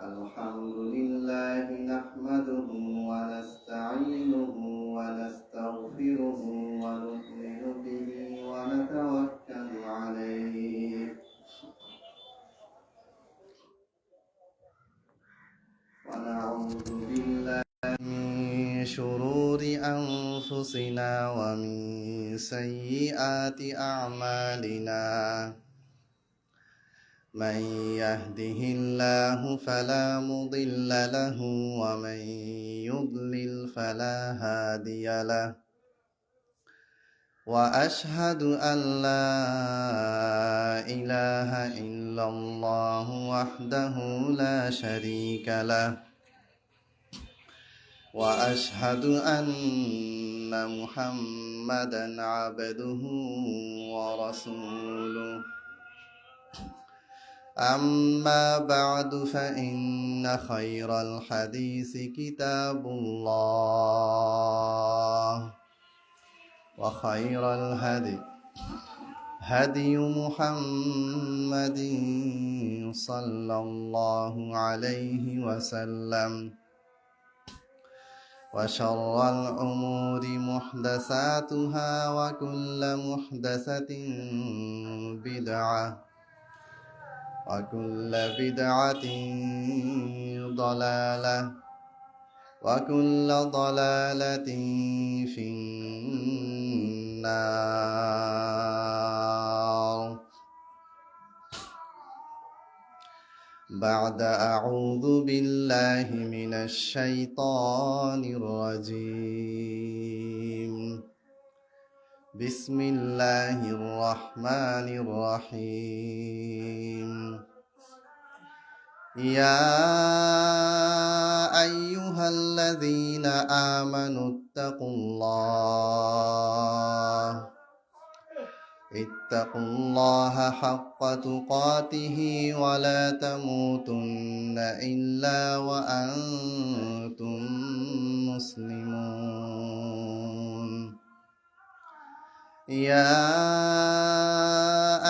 الحمد لله نحمده ونستعينه ونستغفره ونؤمن به ونتوكل عليه ونعوذ بالله من شرور أنفسنا ومن سيئات أعمالنا من يهده الله فلا مضل له ومن يضلل فلا هادي له وأشهد أن لا إله إلا الله وحده لا شريك له وأشهد أن محمدا عبده ورسوله أما بعد فإن خير الحديث كتاب الله وخير الهدي هدي محمد صلى الله عليه وسلم وشر الأمور محدثاتها وكل محدثة بدعة وكل بدعة ضلالة وكل ضلالة في النار بعد أعوذ بالله من الشيطان الرجيم بسم الله الرحمن الرحيم يا أيها الذين آمنوا اتقوا الله حق تقاته ولا تموتن إلا وأنتم مسلمون يا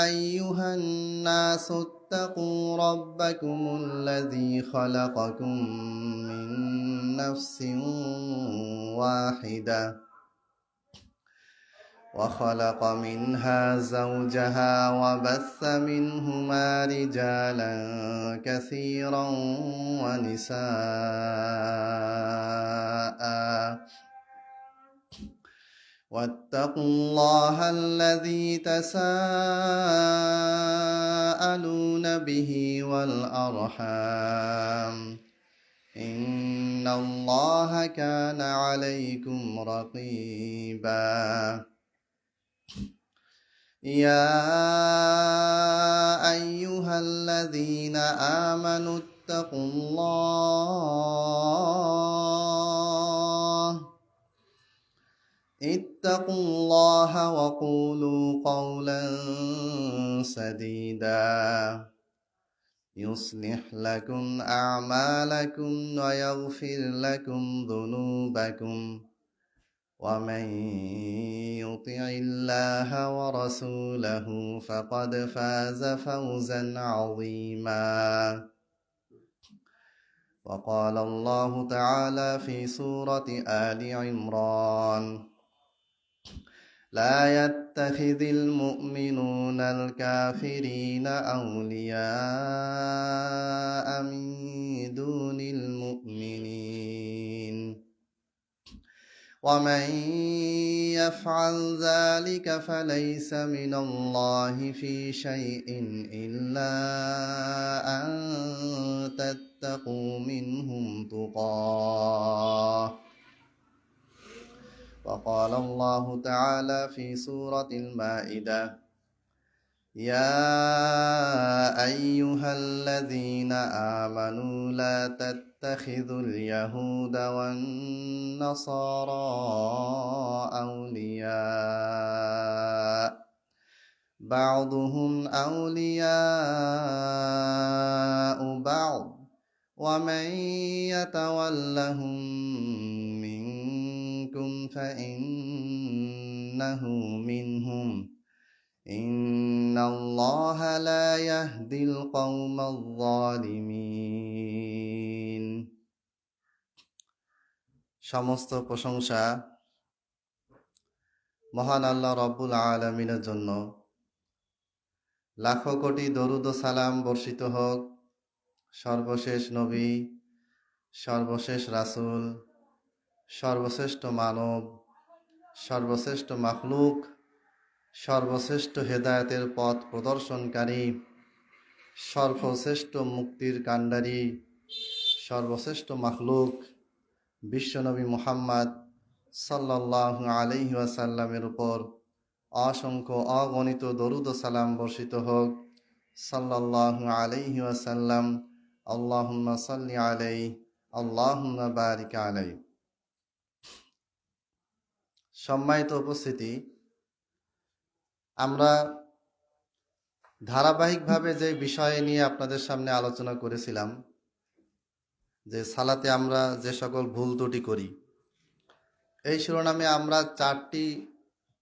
أيها الناس اتقوا ربكم الذي خلقكم من نفس واحدة وخلق منها زوجها وبث منهما رجالا كثيرا ونساء واتقوا الله الذي تساءلون به والأرحام إن الله كان عليكم رقيبا يا أيها الذين آمنوا اتقوا الله وقولوا قولا سديدا يصلح لكم أعمالكم ويغفر لكم ذنوبكم ومن يطع الله ورسوله فقد فاز فوزا عظيما. وقال الله تعالى في سورة آل عمران: لا يتخذ المؤمنون الكافرين أولياء من دون المؤمنين ومن يفعل ذلك فليس من الله في شيء إلا أن تتقوا منهم تقاه. وقال الله تعالى في سورة المائدة: يا أيها الذين آمنوا لا تتخذوا اليهود والنصارى أولياء بعضهم أولياء بعض ومن يتولهم منكم فإنه منهم إن الله لا يهدي القوم الظالمين. সমস্ত প্রশংসা মহান আল্লাহ রব্বুল আলামিনের জন্য। লাখো কোটি দরুদ ও সালাম বর্ষিত হোক সর্বশেষ নবী, সর্বশেষ রাসূল, সর্বশ্রেষ্ঠ মানব, সর্বশ্রেষ্ঠ মাখলুক, সর্বশ্রেষ্ঠ হেদায়েতের পথ প্রদর্শনকারী, সর্বশ্রেষ্ঠ মুক্তির কাণ্ডারী, সর্বশ্রেষ্ঠ মাখলুক বিশ্বনবী মুহাম্মদ সাল্লাল্লাহু আলাইহি ওয়াসাল্লামের উপর অসংখ্য অগণিত দরুদ ও সালাম বর্ষিত হোক। সাল্লাল্লাহু আলাইহি ওয়াসাল্লাম। আল্লাহুম্মা সাল্লি আলাইহি, আল্লাহুম্মা বারিক আলাইহি। সম্মানিত উপস্থিতি, আমরা ধারাবাহিকভাবে যে বিষয় নিয়ে আপনাদের সামনে আলোচনা করেছিলাম, যে সালাতে আমরা যে সকল ভুল ত্রুটি করি, এই শিরোনামে আমরা 4টি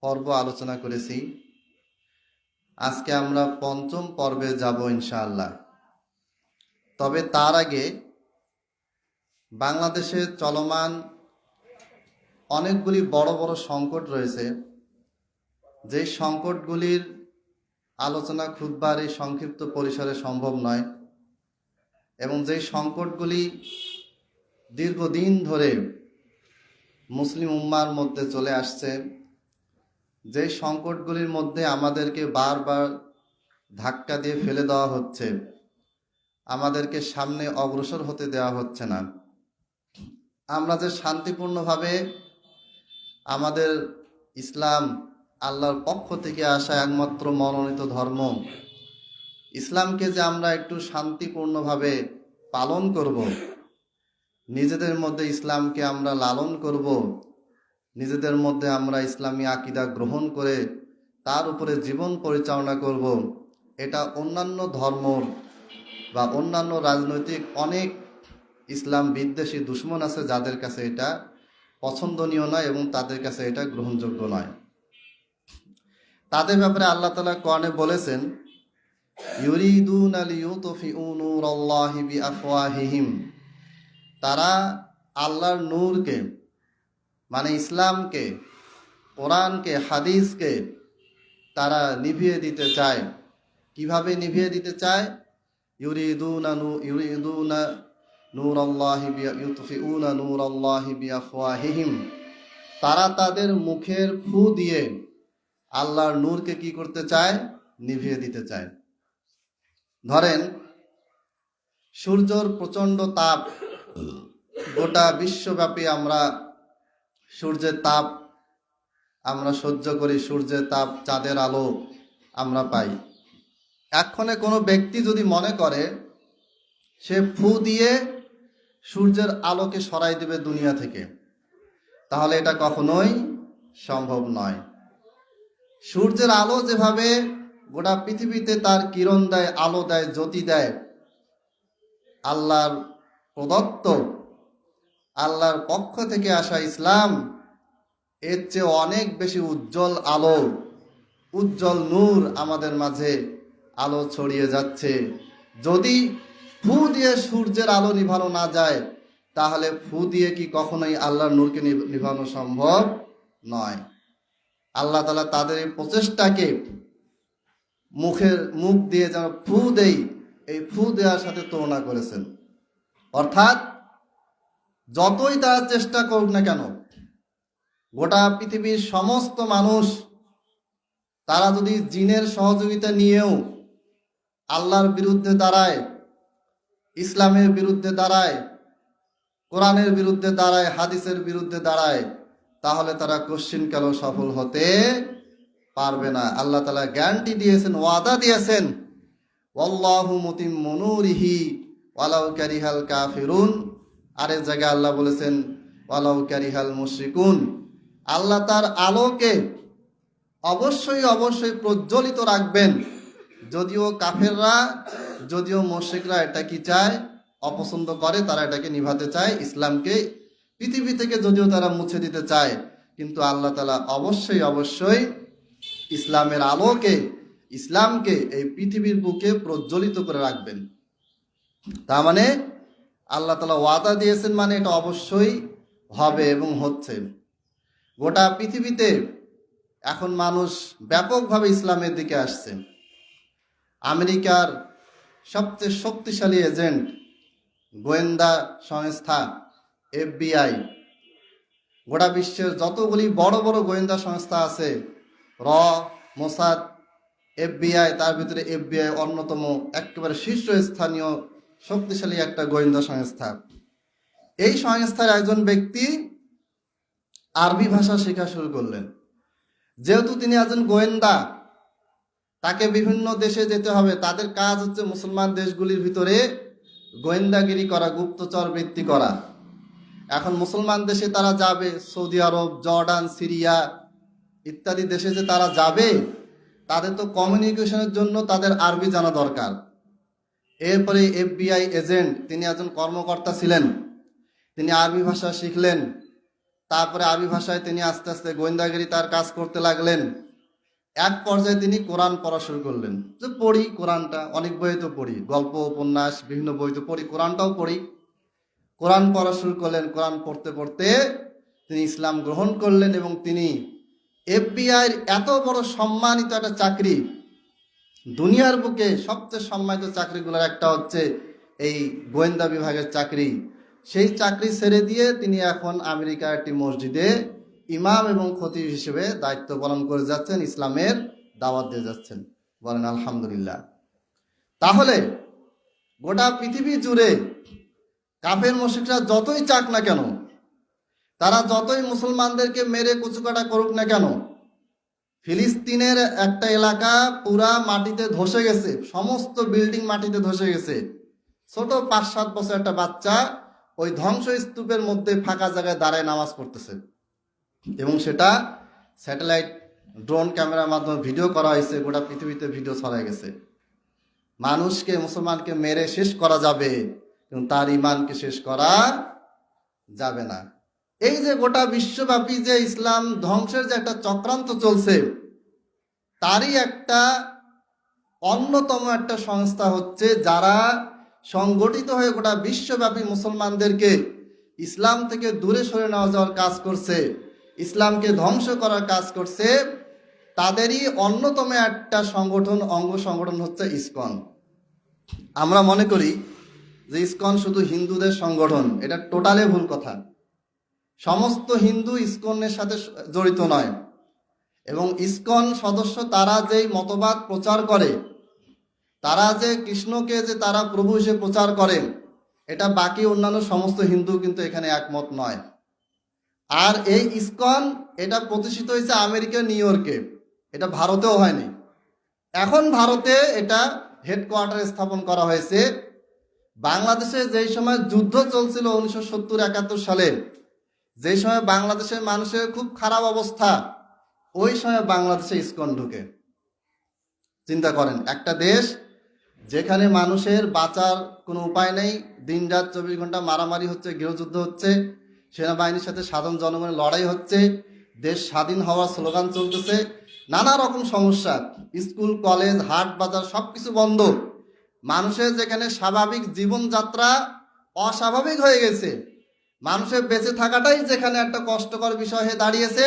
পর্ব আলোচনা করেছি। আজকে আমরা 5ম পর্বে যাব ইনশাআল্লাহ। তবে তার আগে বাংলাদেশে চলমান অনেকগুলি বড় বড় সংকট রয়েছে, যে সংকটগুলির আলোচনা খুতবার এই সংক্ষিপ্ত পরিসরে সম্ভব নয়, এবং যেই সংকটগুলি দীর্ঘদিন ধরে মুসলিম উম্মার মধ্যে চলে আসছে, যেই সংকটগুলির মধ্যে আমাদেরকে বারবার ধাক্কা দিয়ে ফেলে দেওয়া হচ্ছে, আমাদেরকে সামনে অগ্রসর হতে দেওয়া হচ্ছে না। আমরা যে শান্তিপূর্ণভাবে আমাদের ইসলাম আল্লাহর পক্ষ থেকে আসা একমাত্র মনোনীত ধর্ম, ইসলামকে যে আমরা একটু শান্তিপূর্ণভাবে পালন করব, নিজেদের মধ্যে ইসলামকে আমরা লালন করব, নিজেদের মধ্যে আমরা ইসলামী আকীদা গ্রহণ করে তার উপরে জীবন পরিচালনা করব, এটা অন্যান্য ধর্ম বা অন্যান্য রাজনৈতিক অনেক ইসলাম বিদ্বেষী দুশ্মন আছে, যাদের কাছে এটা পছন্দনীয় নয় এবং তাদের কাছে এটা গ্রহণযোগ্য নয়। তাদের ব্যাপারে আল্লাহ তাআলা কোরআনে বলেছেন, ইউরিদুনা লিইউতফিউ নূরাল্লাহি বিআফওয়াহিহিম, তারা আল্লাহর নূরকে মানে ইসলামকে, কোরআনকে, হাদিসকে তারা নিভিয়ে দিতে চায়। কিভাবে নিভিয়ে দিতে চায়? ইউরিদুনা নূরাল্লাহি ইউতফিউনা নূরাল্লাহি বিআফওয়াহিহিম, তারা তাদের মুখের ফু দিয়ে আল্লাহর নূরকে কি করতে চায়? নিভিয়ে দিতে চায়। ধরেন, সূর্যর প্রচণ্ড তাপ, গোটা বিশ্বব্যাপী আমরা সূর্যের তাপ আমরা সহ্য করি, সূর্যের তাপ, চাঁদের আলো আমরা পাই। এক্ষণে কোনো ব্যক্তি যদি মনে করে সে ফু দিয়ে সূর্যের আলোকে সরাই দেবে দুনিয়া থেকে, তাহলে এটা কখনোই সম্ভব নয়। সূর্যের আলো যেভাবে গোটা পৃথিবীতে তার কিরণ দেয়, আলো দেয়, জ্যোতি দেয়, আল্লাহর প্রদত্ত, আল্লাহর পক্ষ থেকে আসা ইসলাম, এর চেয়ে অনেক বেশি উজ্জ্বল আলো, উজ্জ্বল নূর আমাদের মাঝে আলো ছড়িয়ে যাচ্ছে। যদি ফু দিয়ে সূর্যের আলো নিভানো না যায়, তাহলে ফু দিয়ে কি কখনোই আল্লাহর নূরকে নিভানো সম্ভব নয়। আল্লাহ তাআলা তাদের এই প্রচেষ্টাকে মুখ দিয়ে যেন ফু দেই, এই ফু দেওয়ার সাথে তুলনা করেছেন। অর্থাৎ যতই তারা চেষ্টা করুক না কেন, গোটা পৃথিবীর সমস্ত মানুষ তারা যদি জিনের সহযোগিতা নিয়েও আল্লাহর বিরুদ্ধে দাঁড়ায়, ইসলামের বিরুদ্ধে দাঁড়ায়, কোরআনের বিরুদ্ধে দাঁড়ায়, হাদিসের বিরুদ্ধে দাঁড়ায়, তাহলে তারা কোশ্চিনকালও সফল হতে পারবে না। আল্লাহ তাআলা গ্যারান্টি দিয়েছেন, ওয়াদা দিয়েছেন, ওয়াল্লাহু মুতিম্মু নূরিহি ওয়ালাউ কারিহাল কাফিরুন। আরেক জায়গায় আল্লাহ বলেছেন, ওয়ালাউ কারিহাল মুশরিকুন। আল্লাহ তার আলোকে অবশ্যই অবশ্যই প্রজ্বলিত রাখবেন, যদিও কাফেররা, যদিও মুশরিকরা এটা কি চায়, অপছন্দ করে, তারা এটাকে নিভাতে চায়, ইসলামকে পৃথিবী থেকে যদিও তারা মুছে দিতে চায়, কিন্তু আল্লাহ তাআলা অবশ্যই অবশ্যই ইসলামের আলোকে, ইসলামকে এই পৃথিবীর বুকে প্রজ্বলিত করে রাখবেন। তার মানে আল্লাহ তাআলা ওয়াদা দিয়েছেন, মানে এটা অবশ্যই হবে এবং হচ্ছে। গোটা পৃথিবীতে এখন মানুষ ব্যাপকভাবে ইসলামের দিকে আসছে। আমেরিকার সবচেয়ে শক্তিশালী এজেন্ট, গোয়েন্দা সংস্থা FBI, গোটা বিশ্বের যতগুলি বড় বড় গোয়েন্দা সংস্থা আছে, র, মোসাদ, FBI, তার ভিতরে FBI অন্যতম একেবারে শীর্ষস্থানীয় শক্তিশালী একটা গোয়েন্দা সংস্থা। এই সংস্থার একজন ব্যক্তি আরবি ভাষা শেখা শুরু করলেন। যেহেতু তিনি একজন গোয়েন্দা, তাকে বিভিন্ন দেশে যেতে হবে। তাদের কাজ হচ্ছে মুসলমান দেশগুলির ভিতরে গোয়েন্দাগিরি করা, গুপ্তচর বৃত্তি করা। এখন মুসলমান দেশে তারা যাবে, সৌদি আরব, জর্ডান, সিরিয়া ইত্যাদি দেশে যে তারা যাবে, তাদের তো কমিউনিকেশনের জন্য তাদের আরবি জানা দরকার। এরপরে FBI এজেন্ট, তিনি একজন কর্মকর্তা ছিলেন, তিনি আরবি ভাষা শিখলেন। তারপরে আরবি ভাষায় তিনি আস্তে আস্তে গোয়েন্দাগিরি তার কাজ করতে লাগলেন। এক পর্যায়ে তিনি কোরআন পড়া শুরু করলেন। যে পড়ি কোরআনটা, অনেক বই তো পড়ি, গল্প উপন্যাস বিভিন্ন বই তো পড়ি, কোরআনটাও পড়ি। কোরআন পড়া শুরু করলেন। কোরআন পড়তে পড়তে তিনি ইসলাম গ্রহণ করলেন এবং তিনি FBI এত বড় সম্মানিত একটা চাকরি, দুনিয়ার বুকে সবচেয়ে সম্মানিত চাকরিগুলোর একটা হচ্ছে এই গোয়েন্দা বিভাগের চাকরি, সেই চাকরি ছেড়ে দিয়ে তিনি এখন আমেরিকার একটি মসজিদে ইমাম এবং খতিব হিসেবে দায়িত্ব পালন করে যাচ্ছেন, ইসলামের দাওয়াত দিয়ে যাচ্ছেন। বলেন আলহামদুলিল্লাহ। তাহলে গোটা পৃথিবী জুড়ে কাফের মুশরিকরা যতই চাক না কেন, তারা যতই মুসলমানদেরকে মেরে কুচকাটা করুক না কেন, ফিলিস্তিনের একটা এলাকা পুরা মাটিতে ধসে গেছে, সমস্ত বিল্ডিং মাটিতে ধসে গেছে। ছোট 5-7 বছর একটা বাচ্চা ওই ধ্বংসস্তূপের মধ্যে ফাঁকা জায়গায় দাঁড়ায় নামাজ পড়তেছে, এবং সেটা স্যাটেলাইট ড্রোন ক্যামেরার মাধ্যমে ভিডিও করা হয়েছে, গোটা পৃথিবীতে ভিডিও ছড়ায় গেছে। মানুষকে, মুসলমানকে মেরে শেষ করা যাবে, কিন্তু তার ইমানকে শেষ করা যাবে না। এই যে গোটা বিশ্বব্যাপী যে ইসলাম ধ্বংসের যে একটা চক্রান্ত চলছে, তারই একটা অন্যতম একটা সংস্থা হচ্ছে যারা সংগঠিত হয়ে গোটা বিশ্বব্যাপী মুসলমানদেরকে ইসলাম থেকে দূরে সরে নেওয়া যাওয়ার কাজ করছে, ইসলামকে ধ্বংস করার কাজ করছে। তাদেরই অন্যতম একটা সংগঠন, অঙ্গ সংগঠন হচ্ছে ইসকন। আমরা মনে করি যে ইসকন শুধু হিন্দুদের সংগঠন, এটা টোটালে ভুল কথা। সমস্ত হিন্দু ইসকনের সাথে জড়িত নয়, এবং ইসকন সদস্য তারা যেই মতবাদ প্রচার করে, তারা যে কৃষ্ণকে যে তারা প্রভু হিসেবে প্রচার করে, এটা বাকি অন্যান্য সমস্ত হিন্দু কিন্তু এখানে একমত নয়। আর এই ইসকন এটা প্রতিষ্ঠিত হয়েছে আমেরিকার নিউ ইয়র্কে, এটা ভারতেও হয়নি। এখন ভারতে এটা হেডকোয়ার্টার স্থাপন করা হয়েছে। বাংলাদেশে যেই সময় যুদ্ধ চলছিল 1970-71 সালে, যেই সময় বাংলাদেশের মানুষের খুব খারাপ অবস্থা, ওই সময় বাংলাদেশে ইসকন ঢুকে। চিন্তা করেন, একটা দেশ যেখানে মানুষের বাঁচার কোনো উপায় নেই, দিনরাত 24 ঘন্টা মারামারি হচ্ছে, গৃহযুদ্ধ হচ্ছে, সেনাবাহিনীর সাথে সাধারণ জনগণের লড়াই হচ্ছে, দেশ স্বাধীন হওয়ার স্লোগান চলতেছে, নানা রকম সমস্যা, স্কুল কলেজ হাট বাজার সবকিছু বন্ধ, মানুষের যেখানে স্বাভাবিক জীবনযাত্রা অস্বাভাবিক হয়ে গেছে, মানুষের বেঁচে থাকাটাই যেখানে একটা কষ্টকর বিষয় হয়ে দাঁড়িয়েছে,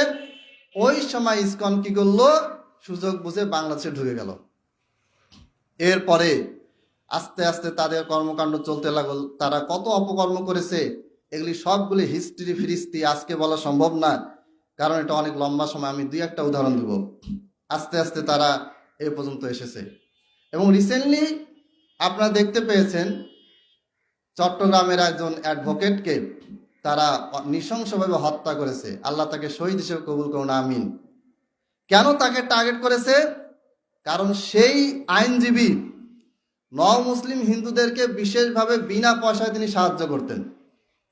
ওই সময় ইসকন কি করলো, সুযোগ বুঝে বাংলাদেশে ঢুকে গেল। এরপরে আস্তে আস্তে তাদের কর্মকাণ্ড চলতে লাগল। তারা কত অপকর্ম করেছে এগুলি সবগুলি হিস্ট্রি ফিরিস্তি আজকে বলা সম্ভব না, কারণ এটা অনেক লম্বা সময়। আমি দুই একটা উদাহরণ দেব। আস্তে আস্তে তারা এ পর্যন্ত এসেছে। এবং রিসেন্টলি আপনারা দেখতে পেয়েছেন চট্টগ্রামের একজন অ্যাডভোকেটকে তারা নৃশংসভাবে হত্যা করেছে। আল্লাহ তাকে শহীদ হিসেবে কবুল করুন, আমিন। কেন তাকে টার্গেট করেছে? কারণ সেই আইনজীবী মুসলিম হিন্দুদেরকে বিশেষভাবে বিনা পয়সায় তিনি সাহায্য করতেন।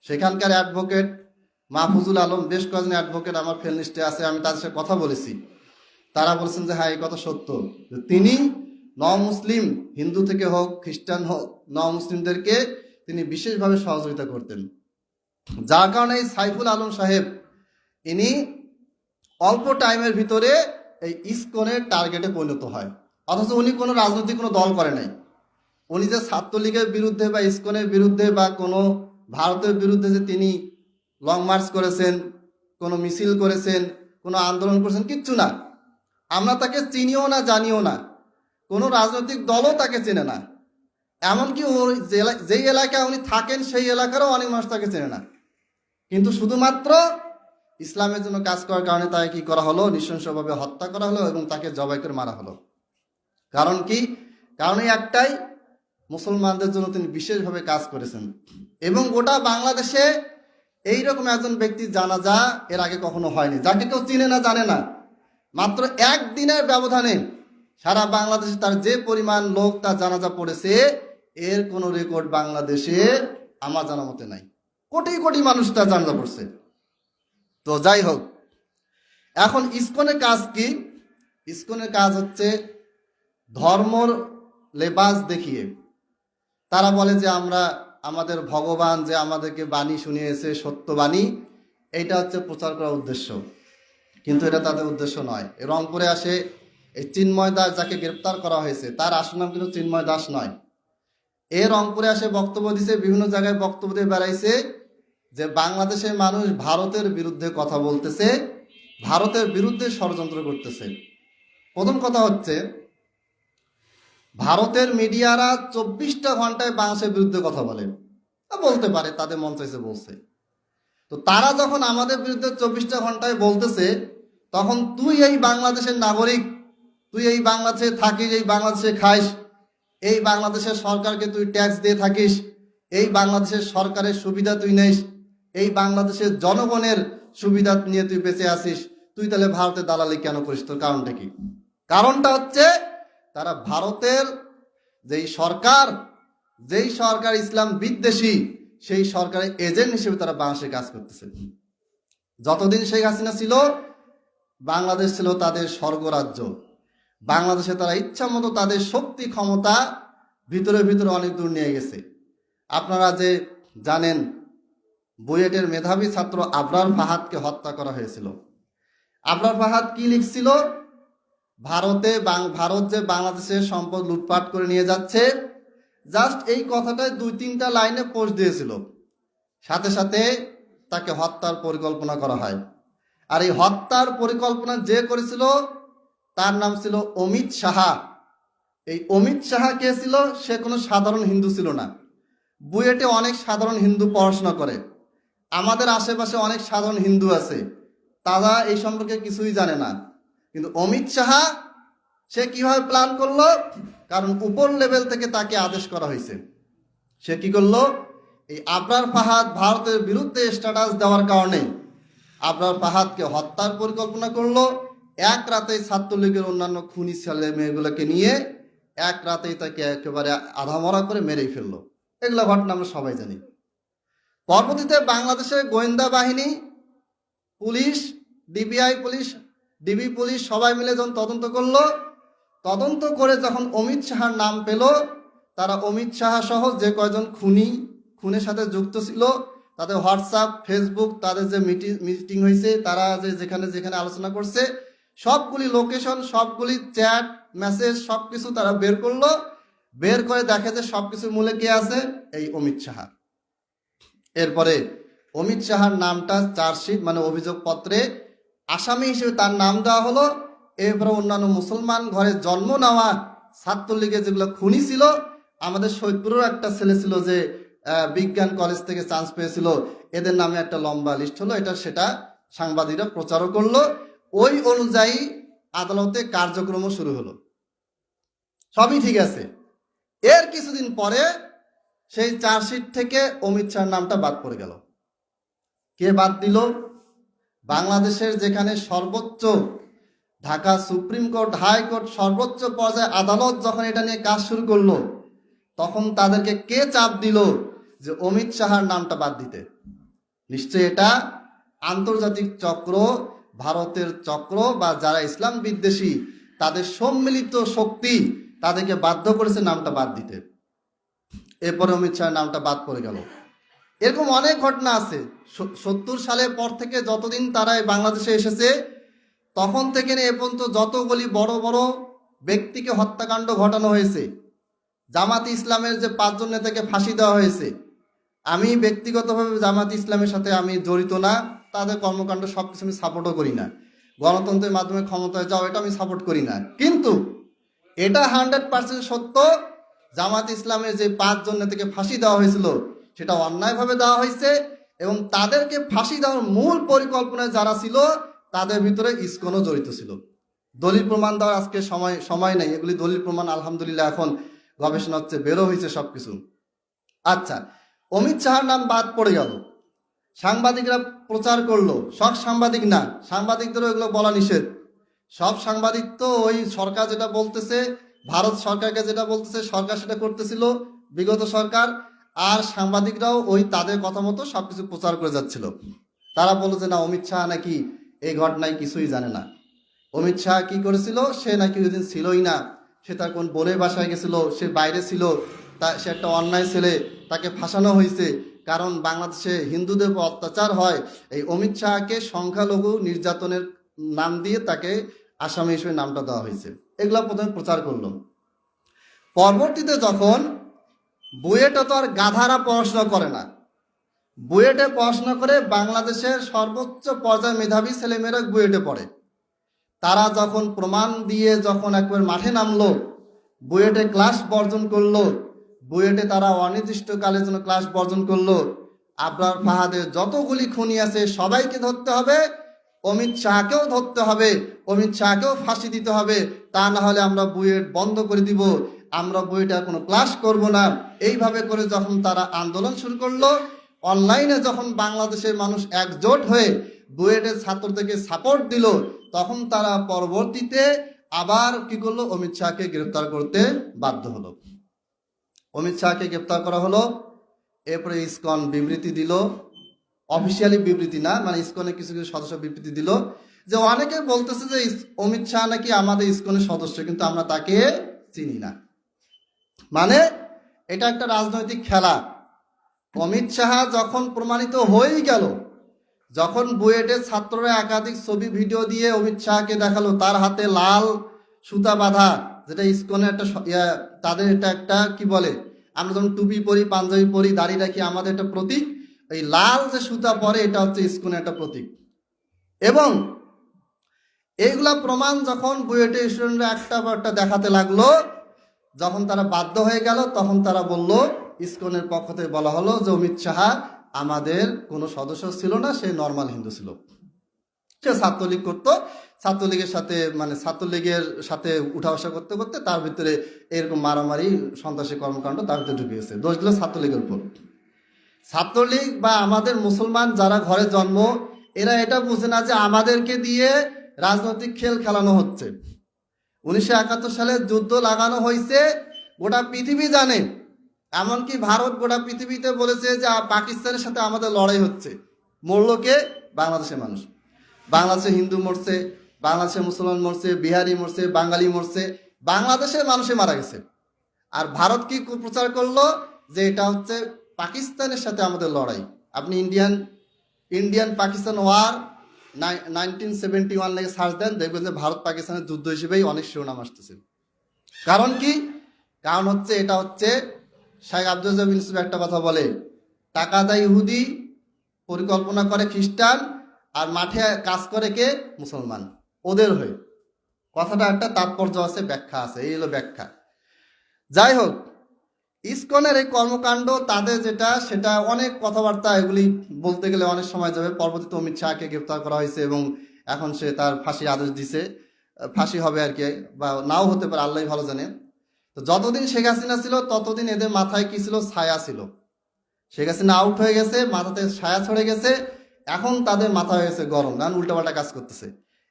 সেখানকার অ্যাডভোকেট মাহফুজুল আলম, বেশ কয়েকজন অ্যাডভোকেট আমার ফ্রেন্ড লিস্টে আছে, আমি তাদের সাথে কথা বলেছি। তারা বলেছেন যে হ্যাঁ, এই কথা সত্য, তিনি মুসলিম হিন্দু থেকে হোক খ্রিস্টান হোক মুসলিমদেরকে তিনি বিশেষভাবে সহযোগিতা করতেন। যার কারণে এই সাইফুল আলম সাহেব ইনি অল্প টাইমের ভিতরে এই ইসকনের টার্গেটে পরিণত হয়। অথচ উনি কোনো রাজনৈতিক কোনো দল করে নাই। উনি যে ছাত্রলীগের বিরুদ্ধে বা ইসকনের বিরুদ্ধে বা কোনো ভারতের বিরুদ্ধে যে তিনি লং মার্চ করেছেন, কোনো মিছিল করেছেন, কোনো আন্দোলন করেছেন, কিচ্ছু না। আমরা তাকে চিনিও না, জানিও না, কোনো রাজনৈতিক দলও তাকে চেনে না। এমনকি যেই এলাকায় উনি থাকেন সেই এলাকারও অনেক মানুষ তাকে চেনে না। কিন্তু শুধুমাত্র ইসলামের জন্য কাজ করার কারণে তাকে কি করা হলো, নৃশংসভাবে হত্যা করা হলো এবং তাকে জবাই করে মারা হলো। কারণ কি? কারণ এই একটাই, মুসলমানদের জন্য তিনি বিশেষভাবে কাজ করেছেন। এবং গোটা বাংলাদেশে এইরকম একজন ব্যক্তির জানাজা এর আগে কখনো হয়নি, যাকে কেউ চিনে না, জানে না। মাত্র একদিনের ব্যবধানে সারা বাংলাদেশে তার যে পরিমাণ লোক তার জানাজা পড়েছে, এর কোনো রেকর্ড বাংলাদেশে আমার জানা মতে নাই। কোটি কোটি মানুষ তার জানাজা পড়ছে। তো যাই হোক, এখন ইসকনের কাজ কি? ইসকনের কাজ হচ্ছে ধর্মর লেবাস দেখিয়ে তারা বলে যে আমরা আমাদের ভগবান যে আমাদেরকে বাণী শুনিয়েছে, সত্য বাণী, এইটা হচ্ছে প্রচার করার উদ্দেশ্য। কিন্তু এটা তাদের উদ্দেশ্য নয়। রংপুরে আসে এই চিন্ময় দাস, যাকে গ্রেপ্তার করা হয়েছে, তার আসল নাম কিন্তু চিন্ময় দাস নয়। রংপুরে আসে বক্তব্য দিছে, বিভিন্ন জায়গায় বক্তব্য দিয়ে বেড়াইছে যে বাংলাদেশের মানুষ ভারতের বিরুদ্ধে কথা বলতেছে, ভারতের বিরুদ্ধে ষড়যন্ত্র করতেছে। প্রথম কথা হচ্ছে, ভারতের মিডিয়ারা 24টা ঘন্টায় বাংলাদেশের বিরুদ্ধে কথা বলে, বলতে পারে, তাদের মন চাইছে বলছে। তো তারা যখন আমাদের বিরুদ্ধে 24টা ঘন্টায় বলতেছে, তখন তুই এই বাংলাদেশের নাগরিক, তুই এই বাংলাদেশে থাকিস, এই বাংলাদেশে খাইস, এই বাংলাদেশের সরকারকে তুই ট্যাক্স দিয়ে থাকিস, এই বাংলাদেশের সরকারের সুবিধা তুই নেস, এই বাংলাদেশের জনগণের সুবিধা নিয়ে তুই বেঁচে আসিস, তুই তাহলে ভারতের দালালি কেন করিস? তোর কারণটা কি? কারণটা হচ্ছে তারা ভারতের যেই সরকার ইসলাম বিদ্বেষী, সেই সরকারের এজেন্ট হিসেবে তারা বাংলাদেশে কাজ করতেছে। যতদিন শেখ হাসিনা ছিল, বাংলাদেশ ছিল তাদের স্বর্গরাজ্য। বাংলাদেশে তারা ইচ্ছা মতো তাদের শক্তি ক্ষমতা ভিতরে ভিতরে অনেক দূর নিয়ে গেছে। আপনারা যে জানেন, বুয়েটের মেধাবী ছাত্র আবরার ফাহাদকে হত্যা করা হয়েছিল। আবরার ফাহাদ কি লিখছিল? ভারত যে বাংলাদেশের সম্পদ লুটপাট করে নিয়ে যাচ্ছে, জাস্ট এই কথাটায় 2-3টা লাইনে পোস্ট দিয়েছিল, সাথে সাথে তাকে হত্যার পরিকল্পনা করা হয়। আর এই হত্যার পরিকল্পনা যে করেছিল তার নাম ছিল অমিত সাহা। এই অমিত সাহা কে ছিল? সে কোনো সাধারণ হিন্দু ছিল না। বুয়েটে অনেক সাধারণ হিন্দু পড়াশোনা করে, আমাদের আশেপাশে অনেক সাধারণ হিন্দু আছে, তারা এই সম্পর্কে কিছুই জানে না। কিন্তু অমিত সাহা সে কিভাবে প্ল্যান করলো? কারণ উপর লেভেল থেকে তাকে আদেশ করা হয়েছে। সে কি করলো? এই আবরার ফাহাদ ভারতের বিরুদ্ধে স্ট্যাটাস দেওয়ার কারণে আবরার ফাহাদকে হত্যার পরিকল্পনা করলো। এক রাতেই ছাত্রলীগের অন্যান্য খুনি ছেলে মেয়েগুলোকে নিয়ে এক রাতেই তাকে একেবারে আধামরা করে মেরেই ফেললো। এগুলো ঘটনা আমরা সবাই জানি। পরবর্তীতে বাংলাদেশের গোয়েন্দা বাহিনী, পুলিশ, ডিবি পুলিশ সবাই মিলে যখন তদন্ত করলো, তদন্ত করে যখন অমিত সাহার নাম পেল, তারা অমিত সাহা সহ যে কয়জন খুনের সাথে যুক্ত ছিল তাদের হোয়াটসঅ্যাপ, ফেসবুক, তাদের যে মিটিং হয়েছে, তারা যে যেখানে যেখানে আলোচনা করছে, সবগুলি লোকেশন, সবগুলি চ্যাট, মেসেজ, সব কিছু তারা বের করলো। বের করে দেখে যে সব কিছুর মূলে কে আছে? এই অমিত সাহা। এরপরে অমিত সাহার নামটা চার্জশিট মানে অভিযোগপত্রে আসামি হিসেবে তার নাম দেওয়া হলো। এরপরে অন্যান্য মুসলমান ঘরে জন্ম নেওয়া ছাত্রলীগের যেগুলো খুনি ছিল, আমাদের সৈয়দপুরেরও একটা ছেলে ছিল যে বিজ্ঞান কলেজ থেকে চান্স পেয়েছিল, এদের নামে একটা লম্বা লিস্ট হলো। সেটা সাংবাদিকরা প্রচারও করলো। ওই অনুযায়ী আদালতে কার্যক্রমও শুরু হলো। সবই ঠিক আছে। এর কিছুদিন পরে সেই চার্জশিট থেকে অমিত শাহর নামটা বাদ পড়ে গেল। কে বাদ দিল? বাংলাদেশের যেখানে সর্বোচ্চ, ঢাকা সুপ্রিম কোর্ট, হাইকোর্ট, সর্বোচ্চ পর্যায়ে আদালত যখন এটা নিয়ে কাজ শুরু করলো, তখন তাদেরকে কে চাপ দিল যে অমিত শাহর নামটা বাদ দিতে? নিশ্চয়ই এটা আন্তর্জাতিক চক্র, ভারতের চক্র বা যারা ইসলাম বিদ্বেষী তাদের সম্মিলিত শক্তি তাদেরকে বাধ্য করেছে নামটা বাদ দিতে। এরপরে অমিত শাহের নামটা বাদ পড়ে গেল। এরকম অনেক ঘটনা আছে। 70 সালের পর থেকে যতদিন তারা বাংলাদেশে এসেছে, তখন থেকে এ পর্যন্ত যতগুলি বড় বড় ব্যক্তিকে হত্যাকাণ্ড ঘটানো হয়েছে, জামাত ইসলামের যে 5 জন নেতাকে ফাঁসি দেওয়া হয়েছে, আমি ব্যক্তিগতভাবে জামাত ইসলামের সাথে আমি জড়িত না, তাদের কর্মকাণ্ড সব কিছু আমি সাপোর্টও করি না। গণতন্ত্রের মাধ্যমে ক্ষমতায় যাওয়া এটা আমি সাপোর্ট করি না। কিন্তু এটা 100% সত্য, জামাত ইসলামের যে 5 জন নেতাকে ফাঁসি দেওয়া হয়েছিল সেটা অন্যায়ভাবে দেওয়া হয়েছে। এবং তাদেরকে ফাঁসি দেওয়ার মূল পরিকল্পনায় যারা ছিল, তাদের ভিতরে ইসকনও জড়িত ছিল। দলিল প্রমাণ দেওয়ার আজকে সময় নেই, এগুলি দলিল প্রমাণ আলহামদুলিল্লাহ এখন গবেষণা হচ্ছে, বেরো হয়েছে সবকিছু। আচ্ছা, অমিত শাহর নাম বাদ পড়ে গেল। সাংবাদিকরা প্রচার করলো, সব সাংবাদিক না, সাংবাদিকদেরও এগুলো বলা নিষেধ। সব সাংবাদিক তো ওই সরকার যেটা বলতেছে, ভারত সরকারকে যেটা বলতেছে, সরকার সেটা করতেছিল, বিগত সরকার। আর সাংবাদিকরাও ওই তাদের কথা মতো সবকিছু প্রচার করে যাচ্ছিল। তারা বললো যে না, অমিত শাহ নাকি এই ঘটনায় কিছুই জানে না। অমিত শাহ কি করেছিল? সে নাকি ওই দিন ছিলই না, সে তার কোন বোনের বাসায় গেছিল, সে বাইরে ছিল, সে একটা অন্যায় ছেলে, তাকে ফাঁসানো হয়েছে। কারণ বাংলাদেশে হিন্দুদের উপর অত্যাচার হয়, এই অমিত শাহকে সংখ্যালঘু নির্যাতনের নাম দিয়ে তাকে আসামি হিসেবে নামটা দেওয়া হয়েছে। এগুলো প্রথমে প্রচার করলো। পরবর্তীতে যখন বুয়েটে, তো আর গাধারা পড়াশোনা করে না, বুয়েটে পড়াশোনা করে বাংলাদেশের সর্বোচ্চ পর্যায়ে মেধাবী ছেলেমেয়েরা বুয়েটে পড়ে, তারা যখন প্রমাণ দিয়ে যখন একবার মাঠে নামলো, বুয়েটে ক্লাস বর্জন করলো, বুয়েটে তারা অনির্দিষ্টকালের জন্য ক্লাস বর্জন করলো। আবরার ফাহাদের যতগুলি খুনি আছে সবাইকে ধরতে হবে, অমিত শাহকেও ধরতে হবে, অমিত শাহকেও ফাঁসি দিতে হবে, তা না হলে আমরা বুয়েট বন্ধ করে দিব, আমরা বুয়েটে আর কোনো ক্লাস করব না। এইভাবে করে যখন তারা আন্দোলন শুরু করলো, অনলাইনে যখন বাংলাদেশের মানুষ একজোট হয়ে বুয়েটের ছাত্রদেরকে সাপোর্ট দিল, তখন তারা পরবর্তীতে আবার কি করলো? অমিত শাহকে গ্রেফতার করতে বাধ্য হলো। অমিত শাহকে গ্রেফতার করা হলো। এরপরে ইসকন বিবৃতি দিল, অফিসিয়ালি বিবৃতি না, মানে ইসকনের কিছু কিছু সদস্য বিবৃতি দিল যে অনেকে বলতেছে যে অমিত শাহ নাকি আমাদের ইসকনের সদস্য, কিন্তু আমরা তাকে চিনি না। মানে এটা একটা রাজনৈতিক খেলা। অমিত শাহ যখন প্রমাণিত হয়েই গেল, যখন বুয়েটের ছাত্ররা একাধিক ছবি ভিডিও দিয়ে অমিত শাহকে দেখালো, তার হাতে লাল সুতা বাঁধা, যেটা ইসকনের একটা তাদের এটা একটা কি বলে, আমরা যখন টুপি পরি, পাঞ্জাবি পরি, দাড়ি রাখি, আমাদের একটা প্রতীক, এই লাল যে সুতা পরে এটা হচ্ছে ইসকনের একটা প্রতীক। এবং এইগুলা প্রমাণ যখন বুয়েটের স্টুডেন্টরা একটা পর একটা দেখাতে লাগলো, যখন তারা বাধ্য হয়ে গেল, তখন তারা বলল, ইসকনের পক্ষ থেকে বলা হলো যে অমিত শাহ আমাদের কোনো সদস্য ছিল না, সে নর্মাল হিন্দু ছিল, সে ছাত্রলীগ করতো, ছাত্রলীগের সাথে মানে ছাত্রলীগের সাথে উঠা বসা করতে করতে তার ভিতরে এরকম মারামারি সন্ত্রাসী কর্মকাণ্ড তার ভিতরে ঢুকে গেছে। দোষ দিল ছাত্রলীগের উপর। ছাত্রলীগ বা আমাদের মুসলমান যারা ঘরে জন্ম, এরা এটা বুঝে না যে আমাদেরকে দিয়ে রাজনৈতিক খেল খেলানো হচ্ছে। 1971 সালে যুদ্ধ লাগানো হয়েছে, গোটা পৃথিবী জানে, এমনকি ভারত গোটা পৃথিবীতে বলেছে যে পাকিস্তানের সাথে আমাদের লড়াই হচ্ছে। মরল কে? বাংলাদেশের মানুষ। বাংলাদেশে হিন্দু মরছে, বাংলাদেশে মুসলমান মরছে, বিহারি মরছে, বাঙালি মরছে, বাংলাদেশের মানুষে মারা গেছে। আর ভারত কি প্রচার করলো যে এটা হচ্ছে পাকিস্তানের সাথে আমাদের লড়াই। আপনি ইন্ডিয়ান পাকিস্তান ওয়ার 1971 লেগে সার্চ দেন, দেখবেন যে ভারত পাকিস্তানের যুদ্ধ হিসেবেই অনেক শিরোনাম আসতেছে। কারণ কি? কারণ হচ্ছে এটা হচ্ছে শেখ আব্দুল রাজ্জাক ইউসুফ একটা কথা বলে, টাকা দেয় ইহুদি, পরিকল্পনা করে খ্রিস্টান, আর মাঠে কাজ করে কে? মুসলমান, ওদের হয়ে। কথাটা একটা তাৎপর্য আছে, ব্যাখ্যা আছে, এই হলো ব্যাখ্যা। যাই হোক, ইসকনের এই কর্মকাণ্ড তাদের যেটা, সেটা অনেক কথাবার্তা, এগুলি বলতে গেলে অনেক সময় যাবে। পরবর্তীতে অমিত শাহকে গ্রেপ্তার করা হয়েছে এবং এখন সে তার ফাঁসির আদেশ দিছে, ফাঁসি হবে আর কি, বা নাও হতে পারে, আল্লাহ ভালো জানে। তো যতদিন শেখ হাসিনা ছিল ততদিন এদের মাথায় কি ছিল? ছায়া ছিল। শেখ হাসিনা আউট হয়ে গেছে, মাথাতে ছায়া ছড়ে গেছে, এখন তাদের মাথা হয়ে গেছে গরম, কারণ উল্টাপাল্টা কাজ করতেছে।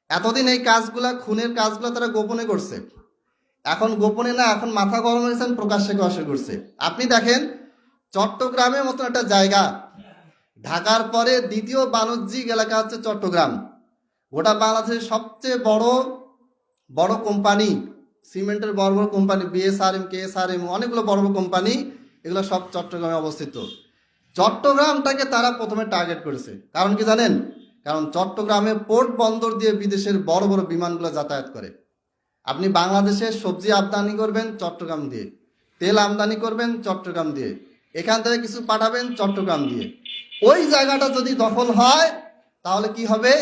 এতদিন এই কাজগুলা, খুনের কাজগুলো তারা গোপনে করছে, এখন গোপনে না, এখন মাথা গরম হয়েছেন, প্রকাশ্যে কষে করছে। আপনি দেখেন, চট্টগ্রামের মতন একটা জায়গা, ঢাকার পরে দ্বিতীয় বাণিজ্যিক এলাকা হচ্ছে চট্টগ্রাম। গোটা বাংলাদেশের সবচেয়ে বড় বড় কোম্পানি, সিমেন্টের বড় বড় কোম্পানি, বিএসআরএম, কেএসআরএম, অনেকগুলো বড় বড় কোম্পানি, এগুলো সব চট্টগ্রামে অবস্থিত। চট্টগ্রামটাকে তারা প্রথমে টার্গেট করেছে। কারণ কি জানেন? কারণ চট্টগ্রামে পোর্ট বন্দর দিয়ে বিদেশের বড় বড় বিমানগুলো যাতায়াত করে। আপনি বাংলাদেশে সবজি আমদানি করবেন চট্টগ্রাম দিয়ে, তেল আমদানি করবেন চট্টগ্রাম দিয়ে, এখান থেকে কিছু পাঠাবেন চট্টগ্রাম দিয়ে। ওই জায়গাটা যদি দখল হয় তাহলে কি হবে?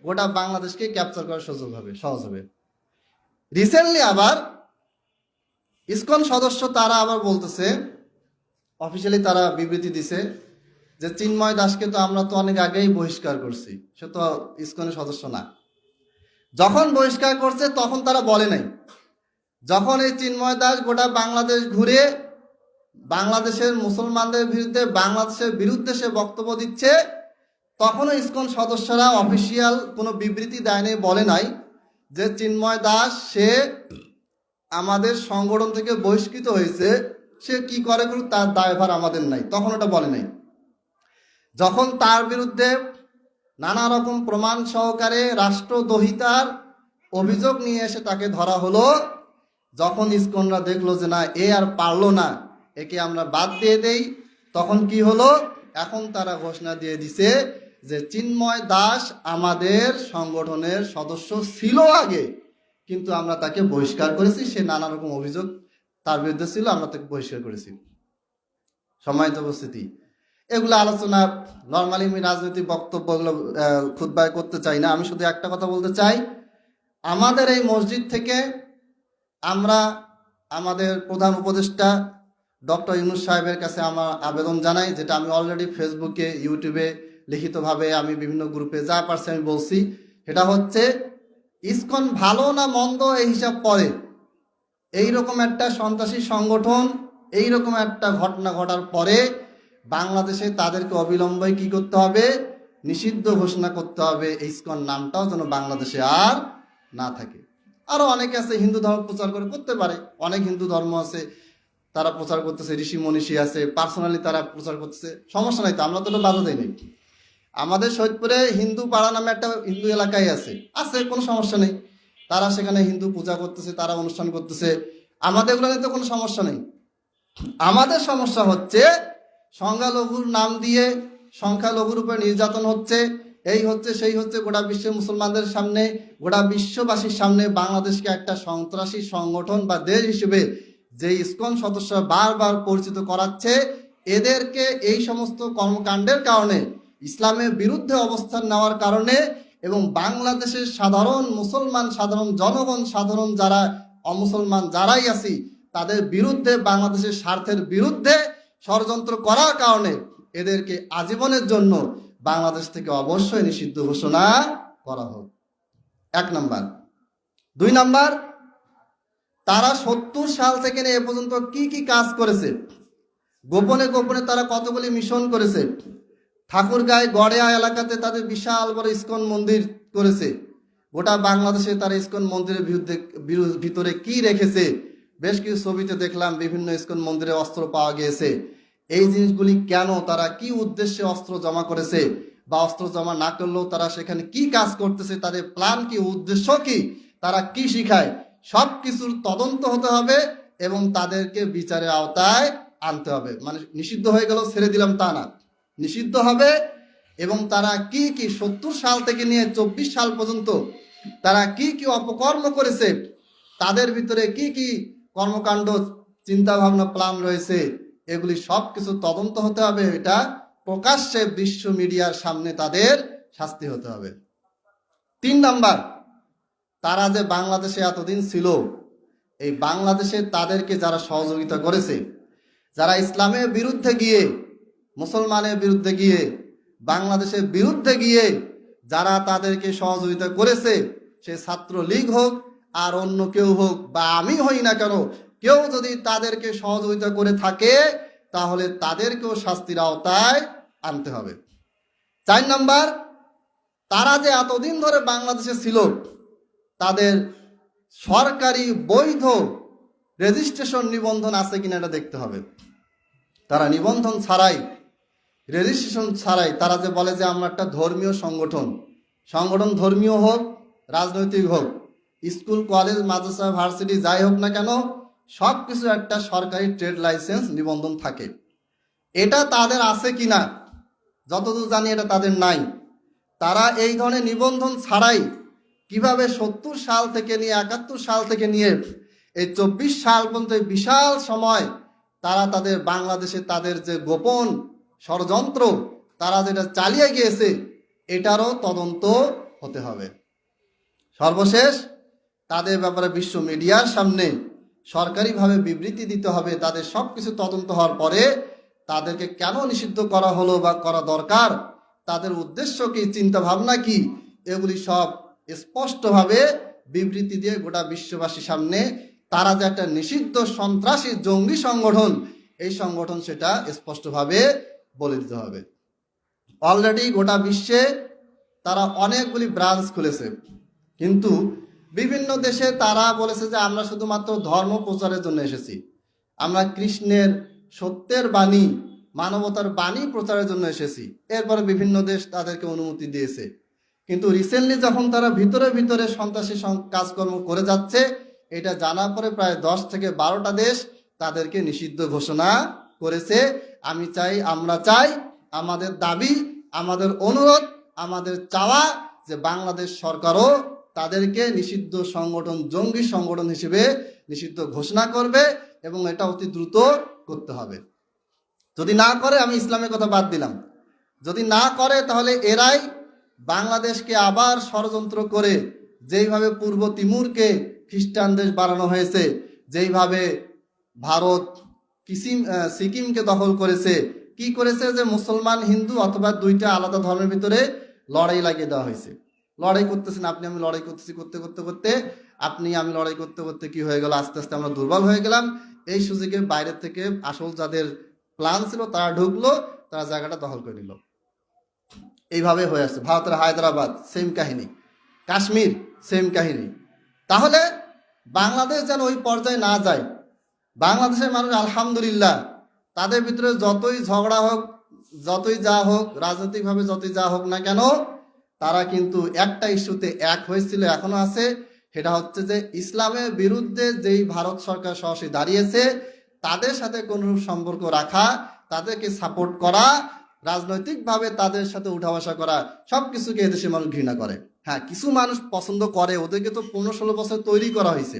গোটা বাংলাদেশকে ক্যাপচার করার সুযোগ হবে, সহজ হবে। রিসেন্টলি আবার ইসকন সদস্য তারা আবার বলতেছে, অফিসিয়ালি তারা বিবৃতি দিছে যে চিন্ময় দাসকে তো আমরা তো অনেক আগেই বহিষ্কার করছি, সে তো ইসকনের সদস্য না। যখন বহিষ্কার করছে তখন তারা বলে নাই। যখন এই চিন্ময় দাস গোটা বাংলাদেশ ঘুরে বাংলাদেশের মুসলমানদের বিরুদ্ধে, বাংলাদেশের বিরুদ্ধে সে বক্তব্য দিচ্ছে, তখনও ইসকন সদস্যরা অফিসিয়াল কোনো বিবৃতি দেয়নি, বলে নাই যে চিন্ময় দাস সে আমাদের সংগঠন থেকে বহিষ্কৃত হয়েছে, সে কি করে করুক, তার দায়ভার আমাদের নাই, তখন ওটা বলে নাই। যখন তার বিরুদ্ধে নানা রকম প্রমাণ সহকারে রাষ্ট্রদ্রোহিতার অভিযোগ নিয়ে এসে তাকে ধরা হলো, যখন ইসকনরা দেখলো যে না, এ আর পারলো না, একে আমরা বাদ দিয়ে দেই, তখন কি হলো? এখন তারা ঘোষণা দিয়ে দিছে যে চিন্ময় দাস আমাদের সংগঠনের সদস্য ছিল আগে, কিন্তু আমরা তাকে বহিষ্কার করেছি, সে নানা রকম অভিযোগ তার বিরুদ্ধে ছিল, আমরা তাকে বহিষ্কার করেছি। সম্মানিত উপস্থিতি, এগুলো আলোচনা নর্মালি আমি রাজনৈতিক বক্তব্যগুলো খুতবায় করতে চাই না। আমি শুধু একটা কথা বলতে চাই, আমাদের এই মসজিদ থেকে আমরা আমাদের প্রধান উপদেষ্টা ডক্টর ইউনূস সাহেবের কাছে আমার আবেদন জানাই, যেটা আমি অলরেডি ফেসবুকে, ইউটিউবে, লিখিতভাবে আমি বিভিন্ন গ্রুপে যা পারছি আমি বলছি। সেটা হচ্ছে, ইসকন ভালো না মন্দ এই হিসাব পরে, এইরকম একটা সন্ত্রাসী সংগঠন, এইরকম একটা ঘটনা ঘটার পরে বাংলাদেশে তাদেরকে অবিলম্বে কি করতে হবে? নিষিদ্ধ ঘোষণা করতে হবে। ইসকন নামটাও যেন বাংলাদেশে আর না থাকে। আরো অনেকে আছে হিন্দু ধর্ম প্রচার করতে পারে, অনেক হিন্দু ধর্ম আছে তারা প্রচার করতেছে, ঋষি মনীষী আছে, পার্সোনালি তারা প্রচার করতেছে, সমস্যা নাই তো, আমরা তো বাধা দেয়নি। আমাদের সৈয়দপুরে হিন্দু পাড়া নামে একটা হিন্দু এলাকায় আছে, কোনো সমস্যা নেই, তারা সেখানে হিন্দু পূজা করতেছে, তারা অনুষ্ঠান করতেছে, আমাদের এগুলো নিয়ে তো কোনো সমস্যা নেই। আমাদের সমস্যা হচ্ছে সংখ্যালঘুর নাম দিয়ে সংখ্যালঘুর উপরে নির্যাতন হচ্ছে, এই হচ্ছে সেই হচ্ছে, গোটা বিশ্বের মুসলমানদের সামনে, গোটা বিশ্ববাসীর সামনে বাংলাদেশকে একটা সন্ত্রাসী সংগঠন বা দেশ হিসেবে যে ইসকন সদস্য বারবার পরিচিত করাচ্ছে, এদেরকে এই সমস্ত কর্মকাণ্ডের কারণে, ইসলামের বিরুদ্ধে অবস্থান নেওয়ার কারণে, এবং বাংলাদেশের সাধারণ মুসলমান, সাধারণ জনগণ, সাধারণ যারা অমুসলমান যারাই আছি, তাদের বিরুদ্ধে, বাংলাদেশের স্বার্থের বিরুদ্ধে ষড়যন্ত্র করার কারণে এদেরকে আজীবনের জন্য বাংলাদেশ থেকে অবশ্যই নিষিদ্ধ ঘোষণা করা হোক। 1 নাম্বার। 2 নাম্বার, তারা 70 সাল থেকে এ পর্যন্ত কি কি কাজ করেছে, গোপনে গোপনে তারা কতগুলি মিশন করেছে। ঠাকুরগাঁয় গড়েয়া এলাকাতে তাদের বিশাল বড় ইসকন মন্দির করেছে। গোটা বাংলাদেশে তারা ইসকন মন্দিরের ভিতরে কি রেখেছে, বেশ কিছু ছবিতে দেখলাম, বিভিন্ন ইসকন মন্দিরে অস্ত্র পাওয়া গিয়েছে। এই জিনিসগুলি কেন, তারা কি উদ্দেশ্যে অস্ত্র জমা করেছে, বা অস্ত্র জমা না করলেও তারা সেখানে কি কাজ করতেছে, তাদের প্ল্যান কি, উদ্দেশ্য কি, তারা কি শিখায়, সব কিছুর তদন্ত হতে হবে এবং তাদেরকে বিচারের আওতায় আনতে হবে। মানে নিষিদ্ধ হয়ে গেল ছেড়ে দিলাম তা না, নিষিদ্ধ হবে এবং তারা কি কি 70 সাল থেকে নিয়ে 24 সাল পর্যন্ত তারা কি কি অপকর্ম করেছে, তাদের ভিতরে কি কি কর্মকাণ্ড, চিন্তা ভাবনা, প্ল্যান রয়েছে, এগুলি সব কিছু তদন্ত হতে হবে। এটা প্রকাশ্যে বিশ্ব মিডিয়ার সামনে তাদের শাস্তি হতে হবে। 3 নাম্বার, তারা যে বাংলাদেশে এতদিন ছিল, এই বাংলাদেশে তাদেরকে যারা সহযোগিতা করেছে, যারা ইসলামের বিরুদ্ধে গিয়ে, মুসলমানের বিরুদ্ধে গিয়ে, বাংলাদেশের বিরুদ্ধে গিয়ে যারা তাদেরকে সহযোগিতা করেছে, সে ছাত্রলীগ হোক আর অন্য কেউ হোক বা আমি হই না কেন, কেউ যদি তাদেরকে সহযোগিতা করে থাকে তাহলে তাদেরকেও শাস্তির আওতায় আনতে হবে। 4 নাম্বার, তারা যে এতদিন ধরে বাংলাদেশে ছিল তাদের সরকারি বৈধ রেজিস্ট্রেশন, নিবন্ধন আছে কিনা এটা দেখতে হবে। তারা নিবন্ধন ছাড়াই, রেজিস্ট্রেশন ছাড়াই তারা যে বলে যে আমরা একটা ধর্মীয় সংগঠন ধর্মীয় হোক, রাজনৈতিক হোক, স্কুল, কলেজ, মাদ্রাসা, ভার্সিটি যাই হোক না কেন, সব কিছু একটা সরকারি ট্রেড লাইসেন্স, নিবন্ধন থাকে। এটা তাদের আছে কিনা যতদূর জানি এটা তাদের নাই। তারা এই ধরনের নিবন্ধন ছাড়াই কিভাবে 70 সাল থেকে নিয়ে 71 সাল থেকে নিয়ে এই 24 সাল পর্যন্ত বিশাল সময় তারা তাদের বাংলাদেশে তাদের যে গোপন ষড়যন্ত্র তারা যেটা চালিয়ে গিয়েছে, এটারও তদন্ত হতে হবে। সর্বশেষ, তাদের ব্যাপারে বিশ্ব মিডিয়ার সামনে সরকারিভাবে বিবৃতি দিতে হবে। তাদের সব কিছু তদন্ত হওয়ার পরে তাদেরকে কেন নিষিদ্ধ করা হলো বা করা দরকার, তাদের উদ্দেশ্য কি, চিন্তা ভাবনা কি, এগুলি সব স্পষ্টভাবে বিবৃতি দিয়ে গোটা বিশ্ববাসীর সামনে তারা যে একটা নিষিদ্ধ সন্ত্রাসী জঙ্গি সংগঠন, এই সংগঠন সেটা স্পষ্টভাবে বলে দিতে হবে। অলরেডি গোটা বিশ্বে তারা অনেকগুলি ব্রাঞ্চ খুলেছে, কিন্তু বিভিন্ন দেশে তারা বলেছে যে আমরা শুধুমাত্র ধর্ম প্রচারের জন্য এসেছি, আমরা কৃষ্ণের সত্যের বাণী, মানবতার বাণী প্রচারের জন্য এসেছি। এরপরে বিভিন্ন দেশ তাদেরকে অনুমতি দিয়েছে। কিন্তু রিসেন্টলি যখন তারা ভিতরে ভিতরে সন্ত্রাসী কাজকর্ম করে যাচ্ছে, এটা জানার পরে প্রায় 10 থেকে 12টা দেশ তাদেরকে নিষিদ্ধ ঘোষণা করেছে। আমি চাই, আমরা চাই, আমাদের দাবি, আমাদের অনুরোধ, আমাদের চাওয়া যে বাংলাদেশ সরকারও তাদেরকে নিষিদ্ধ সংগঠন, জঙ্গি সংগঠন হিসেবে নিষিদ্ধ ঘোষণা করবে এবং এটা অতি দ্রুত করতে হবে। যদি না করে, আমি ইসলামের কথা বাদ দিলাম, যদি না করে তাহলে এরাই বাংলাদেশকে আবার ষড়যন্ত্র করে, যেইভাবে পূর্ব তিমুরকে খ্রিস্টান দেশ বানানো হয়েছে, যেইভাবে ভারত সিকিমকে দখল করেছে, কি করেছে যে মুসলমান হিন্দু অথবা দুইটা আলাদা ধর্মের ভিতরে লড়াই লাগিয়ে দেওয়া হয়েছে। লড়াই করতেছেন আপনি, আমি লড়াই করতেছি, করতে করতে করতে আপনি আমি লড়াই করতে করতে কি হয়ে গেল, আস্তে আস্তে আমরা দুর্বল হয়ে গেলাম। এই সুযোগে বাইরের থেকে আসল যাদের প্ল্যান ছিল তারা ঢুকলো, তারা জায়গাটা দখল করে নিল। এইভাবে হয়ে আসছে। ভারতের হায়দ্রাবাদ সেম কাহিনী, কাশ্মীর সেম কাহিনী। তাহলে বাংলাদেশ যেন ওই পর্যায়ে না যায়। বাংলাদেশের মানুষ আলহামদুলিল্লাহ, তাদের ভিতরে যতই ঝগড়া হোক, যতই যা হোক, রাজনৈতিকভাবে যতই যা হোক না কেন, তারা কিন্তু একটা ইস্যুতে এক হয়েছিল, এখনো আছে। সেটা হচ্ছে যে ইসলামের বিরুদ্ধে যেই ভারত সরকার সরাসরি দাঁড়িয়েছে তাদের সাথে কোনরূপ সম্পর্ক রাখা, তাদেরকে সাপোর্ট করা, রাজনৈতিকভাবে তাদের সাথে উঠা বসা করা, সব কিছুকে এদেশের মানুষ ঘৃণা করে। হ্যাঁ, কিছু মানুষ পছন্দ করে, ওদেরকে তো 15-16 বছর তৈরি করা হয়েছে।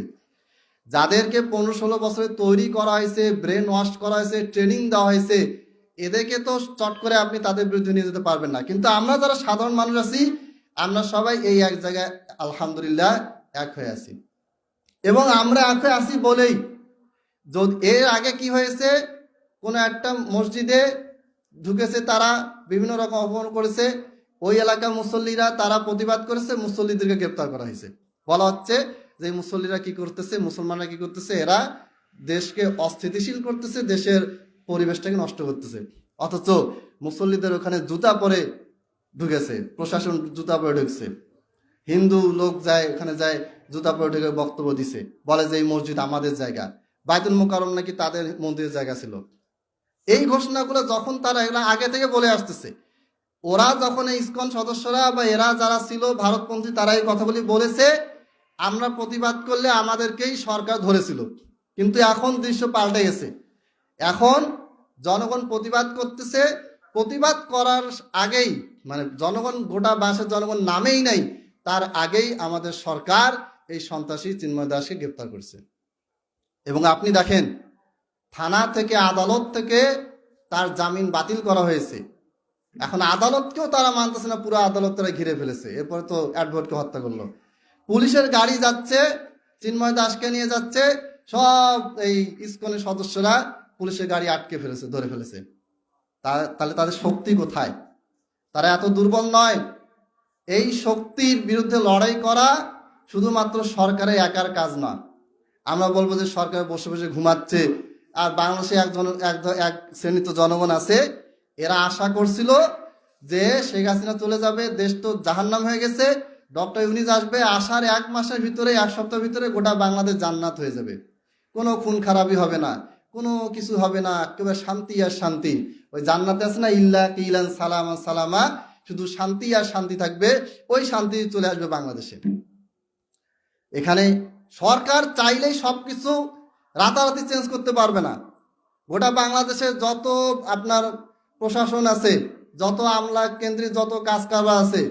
যাদেরকে 15-16 বছরে তৈরি করা হয়েছে, ব্রেন ওয়াশ করা হয়েছে, ট্রেনিং দেওয়া হয়েছে, এদেরকে তো চট করে আপনি তাদের বিরুদ্ধে নিয়ে যেতে পারবেন না। কিন্তু আমরা যারা সাধারণ মানুষ আছি, আমরা সবাই এই এক জায়গায় আলহামদুলিল্লাহ এক হয়ে আছি। এবং আমরা এক হয়ে আছি বলেই, এর আগে কি হয়েছে, কোনো একটা মসজিদে ঢুকেছে, তারা বিভিন্ন রকম অপমান করেছে, ওই এলাকার মুসল্লিরা তারা প্রতিবাদ করেছে, মুসল্লিদেরকে গ্রেপ্তার করা হয়েছে। বলা হচ্ছে যে মুসল্লিরা কি করতেছে, মুসলমানরা কি করতেছে, এরা দেশকে অস্থিতিশীল করতেছে, দেশের পরিবেশটাকে নষ্ট করতেছে। অথচ মুসল্লিদের ওখানে জুতা পরে ঢুকেছে, প্রশাসন জুতা পরে ঢুকছে, হিন্দু লোক যায় ওখানে, যায় জুতা পরে ঢুকে বক্তব্য দিছে, বলে যে এই মসজিদ আমাদের জায়গা, বাইতুল মুকাররম নাকি তাদের মন্দিরের জায়গা ছিল। এই ঘোষণাগুলো যখন তারা এগুলো আগে থেকে বলে আসতেছে, ওরা যখন এই ইসকন সদস্যরা বা এরা যারা ছিল ভারতপন্থী, তারা এই কথাগুলি বলেছে, আমরা প্রতিবাদ করলে আমাদেরকেই সরকার ধরেছিল। কিন্তু এখন দৃশ্য পাল্টে গেছে। এখন জনগণ প্রতিবাদ করতেছে, প্রতিবাদ করার আগেই, মানে জনগণ, গোটা বাংলাদেশের জনগণ নামেই নাই, তার আগেই আমাদের সরকার এই সন্ত্রাসী চিন্ময় দাসকে গ্রেপ্তার করেছে। এবং আপনি দেখেন, থানা থেকে, আদালত থেকে তার জামিন বাতিল করা হয়েছে। এখন আদালতকেও তারা মানতেছে না, পুরো আদালত তারা ঘিরে ফেলেছে। এরপরে তো অ্যাডভোকেটকে হত্যা করলো। পুলিশের গাড়ি যাচ্ছে, চিন্ময় দাসকে নিয়ে যাচ্ছে, সব এই ইসকনের সদস্যরা পুলিশের গাড়ি আটকে ফেলেছে, ধরে ফেলেছে। তাহলে তাদের শক্তি কোথায়? তারা এত দুর্বল নয়। এই শক্তির বিরুদ্ধে লড়াই করা শুধুমাত্র সরকারের একার কাজ না। আমরা বলবো যে সরকার বসে বসে ঘুমাচ্ছে। আর বাংলাদেশে এক শ্রেণীত জনগণ আছে, এরা আশা করছিল যে শেখ হাসিনা চলে যাবে, দেশ তো জাহান্নাম হয়ে গেছে, ডক্টর ইউনূস আসবে, আসার 1 মাসের ভিতরে, 1 সপ্তাহের ভিতরে গোটা বাংলাদেশ জান্নাত হয়ে যাবে, কোনো খুন খারাপি হবে না, কোনো কিছু হবে না, একেবারে শান্তি আর শান্তি। ওই জান্নাতে আছে না, ইল্লা কিলান সালামা সালামা, শুধু শান্তি আর শান্তি থাকবে, ওই শান্তি চলে আসবে বাংলাদেশে। এখানে সরকার চাইলেই সবকিছু রাতারাতি চেঞ্জ করতে পারবে না। গোটা বাংলাদেশে যত আপনার প্রশাসন আছে, যত আমলা কেন্দ্রে যত কাজ কারবার আছে,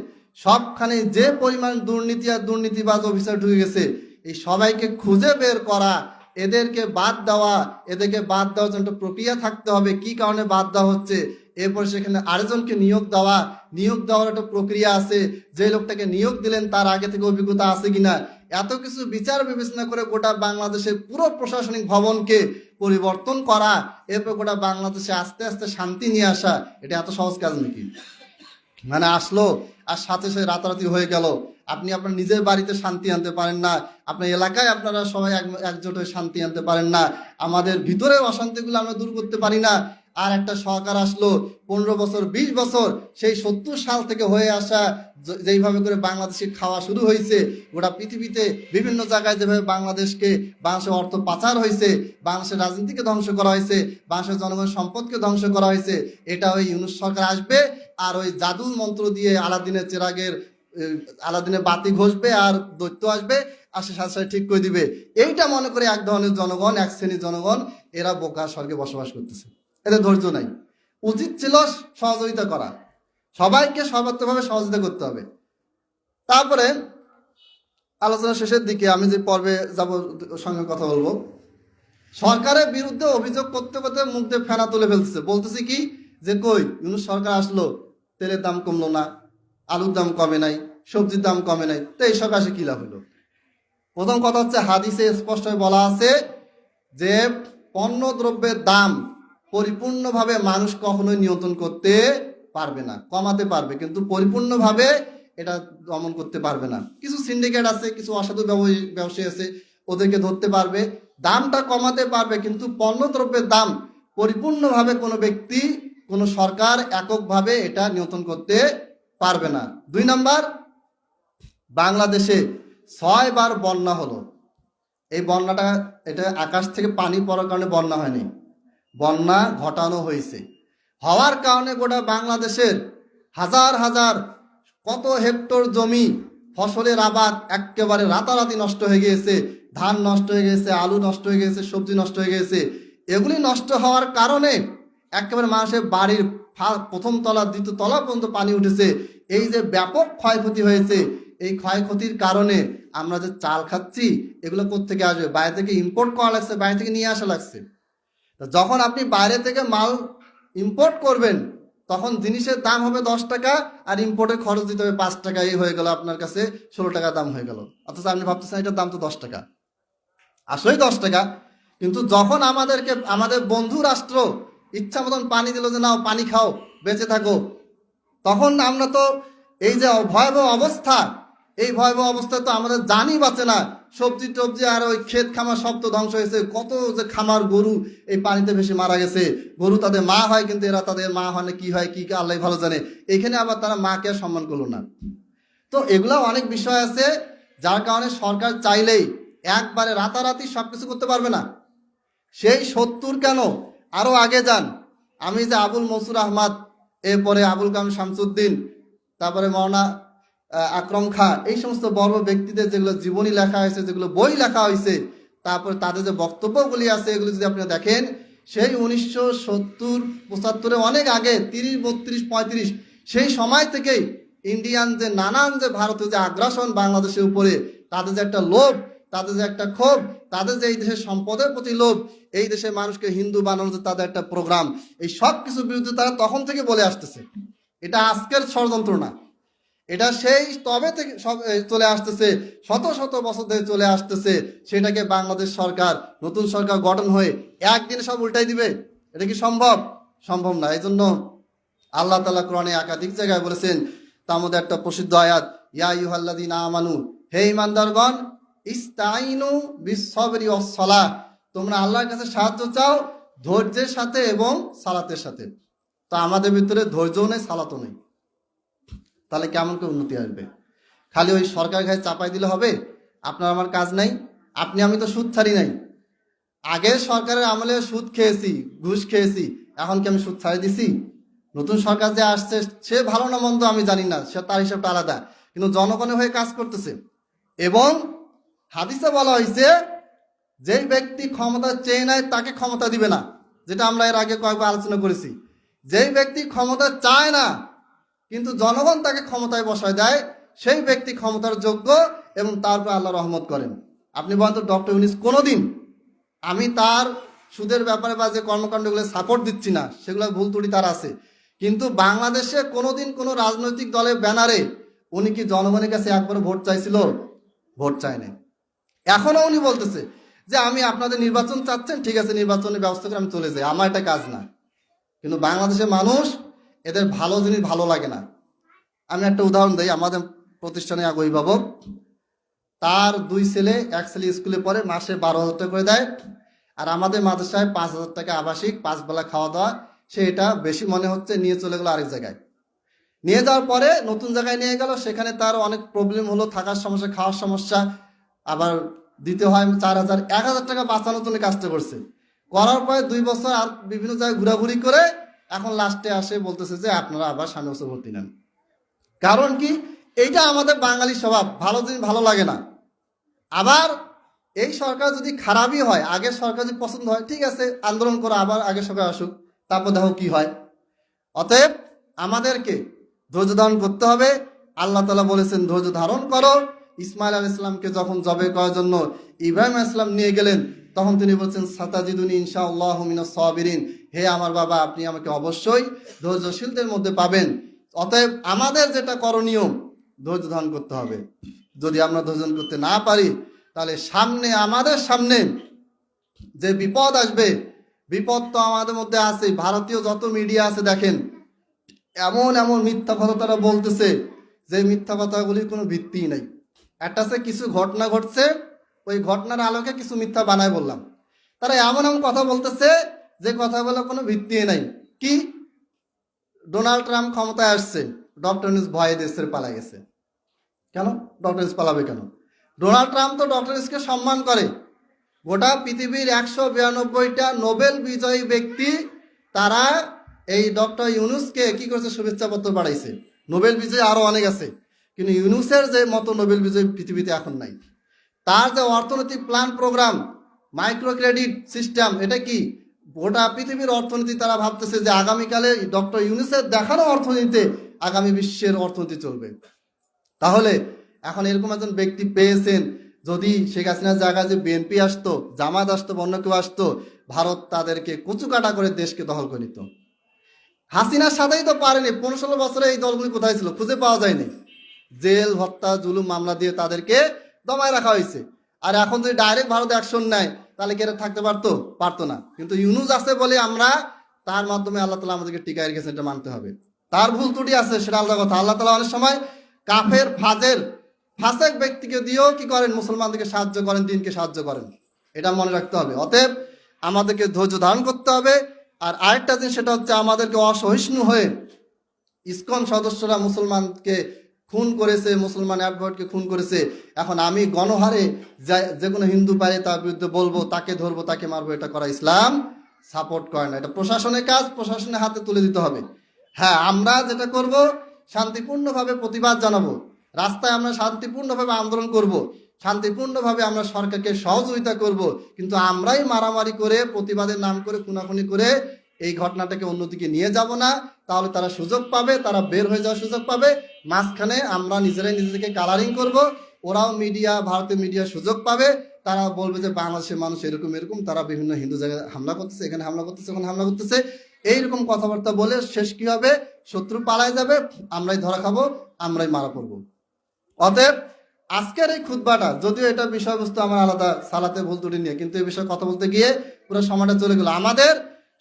সবখানে যে পরিমাণ দুর্নীতি আর দুর্নীতিবাজ অফিসার ঢুকে গেছে, এই সবাইকে খুঁজে বের করা, এদেরকে বাদ দেওয়া, এদেরকে বাদ দেওয়ার জন্য একটা প্রক্রিয়া থাকতে হবে, কি কারণে বাদ দেওয়া হচ্ছে, এরপর সেখানে আরেকজনকে নিয়োগ দেওয়ার একটা প্রক্রিয়া আছে, যে লোকটাকে নিয়োগ দিলেন তার আগে থেকে অভিজ্ঞতা আছে কিনা, এত কিছু বিচার বিবেচনা করে গোটা বাংলাদেশের পুরো প্রশাসনিক ভবনকে পরিবর্তন করা, এরপর গোটা বাংলাদেশে আস্তে আস্তে শান্তি নিয়ে আসা, এটা এত সহজ কাজ নাকি? মানে আসলো আর সাথে সাথে রাতারাতি হয়ে গেল। আপনি আপনার নিজের বাড়িতে শান্তি আনতে পারেন না, আপনার এলাকায় আপনারা সবাই একজোট হয়ে শান্তি আনতে পারেন না, আমাদের ভিতরে অশান্তিগুলো আমরা দূর করতে পারি না। আর একটা সরকার আসলো 15 বছর 20 বছর, সেই 70 সাল থেকে হয়ে আসা যেইভাবে করে বাংলাদেশে খাওয়া শুরু হয়েছে, গোটা পৃথিবীতে বিভিন্ন জায়গায় যেভাবে বাংলাদেশের অর্থ পাচার হয়েছে, বাংলাদেশের রাজনীতিকে ধ্বংস করা হয়েছে, বাংলাদেশের জনগণের সম্পদকে ধ্বংস করা হয়েছে, এটা ওই ইউনূস সরকার আসবে আর ওই জাদু মন্ত্র দিয়ে আলাদিনের বাতি ঘষবে আর দৈত্য আসবে, আসে সাথে সাথে ঠিক করে দিবে। এইটা মনে করে এক ধরনের জনগণ, এক শ্রেণীর জনগণ, এরা বোকা স্বর্গে বসবাস করতেছে। এদের ধৈর্য নাই। উচিত ছিল সহযোগিতা করা, সবাইকে সর্বাত্মকভাবে সহযোগিতা করতে হবে। তারপরে আলোচনা শেষের দিকে আমি যে পর্বে যাব, সঙ্গে কথা বলবো, সরকারের বিরুদ্ধে অভিযোগ করতে করতে মুখ দিয়ে ফেনা তুলে ফেলতেছে। বলতেছি কি যে কই ইউনূস সরকার আসলো, তেলের দাম কমলো না, আলুর দাম কমে নাই, সবজির দাম কমে নাই, তো এইসব আসে কি লাভ হলো? প্রথম কথা হচ্ছে, হাদিসে স্পষ্টভাবে বলা আছে যে পণ্য দ্রব্যের দাম পরিপূর্ণভাবে মানুষ কখনোই নিয়ন্ত্রণ করতে পারবে না। কমাতে পারবে, কিন্তু পরিপূর্ণভাবে এটা দমন করতে পারবে না। কিছু সিন্ডিকেট আছে, কিছু অসাধু ব্যবসায়ী আছে, ওদেরকে ধরতে পারবে, দামটা কমাতে পারবে, কিন্তু পণ্য দ্রব্যের দাম পরিপূর্ণভাবে কোনো ব্যক্তি, কোনো সরকার এককভাবে এটা নিয়ন্ত্রণ করতে পারবে না। 2 নাম্বার, বাংলাদেশে 6 বার বন্যা হলো। এই বন্যাটা, এটা আকাশ থেকে পানি পড়ার কারণে বন্যা হয়নি, বন্যা ঘটানো হয়েছে। হওয়ার কারণে গোটা বাংলাদেশের হাজার হাজার কত হেক্টর জমি, ফসলের আবাদ একেবারে রাতারাতি নষ্ট হয়ে গিয়েছে, ধান নষ্ট হয়ে গেছে, আলু নষ্ট হয়ে গেছে, সবজি নষ্ট হয়ে গেছে। এগুলি নষ্ট হওয়ার কারণে একেবারে মানুষের বাড়ির প্রথম তলা, দ্বিতীয় তলা পর্যন্ত পানি উঠেছে। এই যে ব্যাপক ক্ষয়ক্ষতি হয়েছে, এই ক্ষয়ক্ষতির কারণে আমরা যে চাল খাচ্ছি, এগুলো কোত্থেকে আসবে? বাইরে থেকে ইম্পোর্ট করা লাগছে, বাইরে থেকে নিয়ে আসা লাগছে। যখন আপনি বাইরে থেকে মাল ইম্পোর্ট করবেন, তখন জিনিসের দাম হবে 10 টাকা, আর ইম্পোর্টের খরচ দিতে হবে 5 টাকা। এই হয়ে গেল আপনার কাছে 16 টাকা দাম হয়ে গেল। অথচ আপনি ভাবতেছেন এটার দাম তো 10 টাকা, আসলেই 10 টাকা। কিন্তু যখন আমাদের বন্ধু রাষ্ট্র ইচ্ছা মতন পানি দিল, যে নাও পানি খাও, বেঁচে থাকো, তখন আমরা তো এই যে ভয়াবহ অবস্থা, এই ভয়াবহ অবস্থায় তো আমাদের জানই বাঁচে না। সবজি টবজি আর ওই ক্ষেত খামার সব তো ধ্বংস হয়েছে। কত যে খামার গরু এই পানিতে ভেসে মারা গেছে। গরু তাদের মা হয়, কিন্তু এরা তাদের মা হয় না, কি হয় কি আল্লাহ ভালো জানে। এখানে আবার তারা মাকে আর সম্মান করলো না। তো এগুলো অনেক বিষয় আছে, যার কারণে সরকার চাইলেই একবারে রাতারাতি সবকিছু করতে পারবে না। সেই 70 কেন, আরো আগে যান। আমি যে আবুল মনসুর আহমদ, এরপরে আবুল কালাম শামসুদ্দিন, তারপরে মৌলানা আকরম খাঁ, এই সমস্ত বড় ব্যক্তিদের যেগুলো জীবনী লেখা হয়েছে, যেগুলো বই লেখা হয়েছে, তারপরে তাদের যে বক্তব্যগুলি আছে, এগুলো যদি আপনি দেখেন, সেই 1970-75 অনেক আগে 30, 32, 35 সেই সময় থেকেই ইন্ডিয়ান যে নানান যে ভারতীয় যে আগ্রাসন বাংলাদেশের উপরে, তাদের যে একটা লোভ, তাদের যে একটা ক্ষোভ, তাদের যে এই দেশের সম্পদের প্রতি লোভ, এই দেশের মানুষকে হিন্দু বানানোর যে তাদের একটা প্রোগ্রাম, এই সব কিছুর বিরুদ্ধে তারা তখন থেকে বলে আসতেছে। এটা আজকের ষড়যন্ত্র না, এটা সেই তবে থেকে সব চলে আসতেছে, শত শত বছর ধরে চলে আসতেছে। সেটাকে বাংলাদেশ সরকার, নতুন সরকার গঠন হয়ে একদিনে সব উল্টাই দিবে? এটা কি সম্ভব? সম্ভব না। এই জন্য আল্লাহ তাআলা কোরআনে একাধিক জায়গায় বলেছেন, তার মধ্যে একটা প্রসিদ্ধ আয়াত, ইয়া আইয়ুহাল্লাযীনা আমানু, হে ঈমানদারগণ, ইস্তাইনু বিস-সাবরি ওয়াস-সালাহ, তোমরা আল্লাহর কাছে সাহায্য চাও ধৈর্যের সাথে এবং সালাতের সাথে। তো আমাদের ভিতরে ধৈর্যও নেই, সালাতও নেই, তাহলে কেমন করে উন্নতি আসবে? খালি ওই সরকার গায়ে চাপাই দিলে হবে? আপনার আমার কাজ নাই, আপনি আমি তো সুদ ছাড়ি নাই। আগের সরকারের আমলে সুদ খেয়েছি, ঘুষ খেয়েছি, এখন কি আমি সুদ ছাড়ি দিছি? নতুন সরকার যে আসছে সে ভালো না মন্দ আমি জানি না, সে তার হিসাবটা আলাদা, কিন্তু জনগণের হয়ে কাজ করতেছে। এবং হাদিসে বলা হয়েছে, যেই ব্যক্তি ক্ষমতা চেয়ে নেয় তাকে ক্ষমতা দিবে না, যেটা আমরা এর আগে কয়েকবার আলোচনা করেছি। যেই ব্যক্তি ক্ষমতা চায় না কিন্তু জনগণ তাকে ক্ষমতায় বসায় দেয়, সেই ব্যক্তি ক্ষমতার যোগ্য এবং তার উপর আল্লাহ রহমত করেন। আপনি বলেন তো, ডক্টর ইউনূস কোনোদিন, আমি তার সুদের ব্যাপারে বা যে কর্মকাণ্ডগুলো সাপোর্ট দিচ্ছি না, সেগুলো ভুল ত্রুটি তার আছে, কিন্তু বাংলাদেশে কোনোদিন কোনো রাজনৈতিক দলের ব্যানারে উনি কি জনগণের কাছে একবার ভোট চাইছিল? ভোট চায় নাই। এখনো উনি বলতেছে যে আমি আপনাদের নির্বাচন চাচ্ছেন, ঠিক আছে নির্বাচনের ব্যবস্থা করে আমি চলে যাই, আমার এটা কাজ না। কিন্তু বাংলাদেশের মানুষ, এদের ভালো জিনিস ভালো লাগে না। আমি একটা উদাহরণ দিই। আমাদের প্রতিষ্ঠানে এক অভিভাবক, তার 2 ছেলে, এক ছেলে স্কুলে পড়ে, মাসে 12,000 টাকা করে দেয়, আর আমাদের মাদ্রাসায় 5,000 টাকা আবাসিক, 5 বেলা খাওয়া দাওয়া। সে এটা বেশি মনে হচ্ছে, নিয়ে চলে গেল আরেক জায়গায়। নিয়ে যাওয়ার পরে নতুন জায়গায় নিয়ে গেল, সেখানে তার অনেক প্রবলেম হলো, থাকার সমস্যা, খাওয়ার সমস্যা, আবার দিতে হয় 4,000, 1,000 টাকা বাঁচানোর জন্য কাজটা করছে। করার পরে 2 বছর আর বিভিন্ন জায়গায় ঘোরাঘুরি করে এখন লাস্টে আসে বলতেছে যে আপনারা আবার সামনে বছর ভর্তি নেন। কারণ কি? এইটা আমাদের বাঙালি স্বভাব, ভালো জিনিস ভালো লাগে না। আবার এই সরকার যদি খারাপই হয়, আগের সরকার যদি পছন্দ হয়, ঠিক আছে আন্দোলন করো, আবার আগের সরকার আসুক, তারপর দেখো কি হয়। অতএব আমাদেরকে ধৈর্য ধারণ করতে হবে। আল্লাহ তাআলা বলেছেন ধৈর্য ধারণ করো। ইসমাইল আলাইহিস সালামকে যখন জবে করার জন্য ইব্রাহিম আলাইহিস সালাম নিয়ে গেলেন, তখন তিনি বলছেন সাতাজিদুনি ইনশাআল্লাহু মিনাস সাবিরিন, হে আমার বাবা, আপনি আমাকে অবশ্যই ধৈর্যশীলদের মধ্যে পাবেন। অতএব আমাদের যেটা করণীয়, ধৈর্য ধারণ করতে হবে। যদি আমরা ধৈর্য ধারণ করতে না পারি, তাহলে আমাদের সামনে যে বিপদ আসবে, বিপদ তো আমাদের মধ্যে আছে। ভারতীয় যত মিডিয়া আছে দেখেন, এমন এমন মিথ্যা কথা তারা বলতেছে, যে মিথ্যা কথাগুলির কোনো ভিত্তি নাই। একটা আছে কিছু ঘটনা ঘটছে, ওই ঘটনার আলোকে কিছু মিথ্যা বানায় বললাম। তারা এমন এমন কথা বলতেছে যে কথাগুলো কোনো ভিত্তি নাই। কি? ডোনাল্ড ট্রাম্প ক্ষমতায় আসছে, ডক্টর ইউনূস ভয়ে দেশের পালাই গেছে। কেন ডক্টর ইউনূস পালাবে কেন? ডোনাল্ড ট্রাম্প তো ডক্টর ইউনূসকে সম্মান করে। গোটা পৃথিবীর 192টা নোবেল বিজয়ী ব্যক্তি, তারা এই ডক্টর ইউনূসকে কি করেছে? শুভেচ্ছাপত্র পাঠাইছে। নোবেল বিজয়ী আরো অনেক আছে, কিন্তু ইউনূসের যে মতো নোবেল বিজয়ী পৃথিবীতে এখন নাই। তার যে অর্থনৈতিক plan programme, micro credit system, এটা কি গোটা পৃথিবীর অর্থনীতি, তারা ভাবতেছে যে আগামীকালে ডক্টর ইউনূসের দেখানো অর্থনীতিতে আগামী বিশ্বের অর্থনীতি চলবে। তাহলে এখন এরকম একজন ব্যক্তি পেয়েছেন, যদি শেখ হাসিনার জায়গায় যে বিএনপি আসতো, জামাত আসতো, অন্য কেউ আসতো, ভারত তাদেরকে কুচুকাটা করে দেশকে দখল করে নিত। হাসিনার সাথেই তো পারেনি। 15-16 বছরে এই দলগুলি কোথায় ছিল? খুঁজে পাওয়া যায়নি। জেল, হত্যা, জুলুম, মামলা দিয়ে তাদেরকে দমায় রাখা হয়েছে। আর এখন যদি ডাইরেক্ট ভারত অ্যাকশন নেয়, তাহলে কি এরা থাকতে পারতো? পারতো না। কিন্তু ইউনূস আছে বলে আমরা তার মাধ্যমে আল্লাহ তাআলা আমাদেরকে টিকায় রেখেছেন, এটা মানতে হবে। তার ভুল ত্রুটি আছে, সেটা আলাদা কথা। আল্লাহ তাআলা অনেক সময় কাফের, ফাসেক ব্যক্তিকে দিয়েও কি করেন? মুসলমানদেরকে সাহায্য করেন, দিনকে সাহায্য করেন। এটা মনে রাখতে হবে। অতএব আমাদেরকে ধৈর্য ধারণ করতে হবে। আর আরেকটা জিনিস, সেটা হচ্ছে আমাদেরকে অসহিষ্ণু হয়ে, ইসকন সদস্যরা মুসলমানকে খুন করেছে, মুসলমান অ্যাডভোকেটকে খুন করেছে, এখন আমি গণহারে যে কোনো হিন্দু পারে তার বিরুদ্ধে বলবো, তাকে ধরবো, তাকে মারবো, এটা করা ইসলাম সাপোর্ট করে না। এটা প্রশাসনের কাজ, প্রশাসনের হাতে তুলে দিতে হবে। হ্যাঁ, আমরা যেটা করব, শান্তিপূর্ণভাবে প্রতিবাদ জানাবো, রাস্তায় আমরা শান্তিপূর্ণভাবে আন্দোলন করব, শান্তিপূর্ণভাবে আমরা সরকারকে সহযোগিতা করব, কিন্তু আমরাই মারামারি করে প্রতিবাদের নাম করে খুনাখুনি করে এই ঘটনাটাকে অন্যদিকে নিয়ে যাব না। তাহলে তারা সুযোগ পাবে, তারা বের হয়ে যাওয়ার সুযোগ পাবে, মাঝখানে আমরা নিজেরাই নিজেদেরকে কালারিং করব, ওরাও মিডিয়া, ভারতীয় মিডিয়া সুযোগ পাবে, তারা বলবে যে বাংলাদেশের মানুষ এরকম এরকম, তারা বিভিন্ন হিন্দু জায়গায় হামলা করতেছে, এখানে হামলা করতেছে, ওখানে হামলা করতেছে, এইরকম কথাবার্তা বলে শেষ কি হবে? শত্রু পালায় যাবে, আমরাই ধরা খাবো, আমরাই মারা পড়বো। অতএব আজকের এই খুতবাটা, যদিও এটা বিষয়বস্তু আমার আলাদা, সালাতে ভুল ত্রুটি নিয়ে, কিন্তু এই বিষয়ে কথা বলতে গিয়ে পুরো সময়টা চলে গেল। আমাদের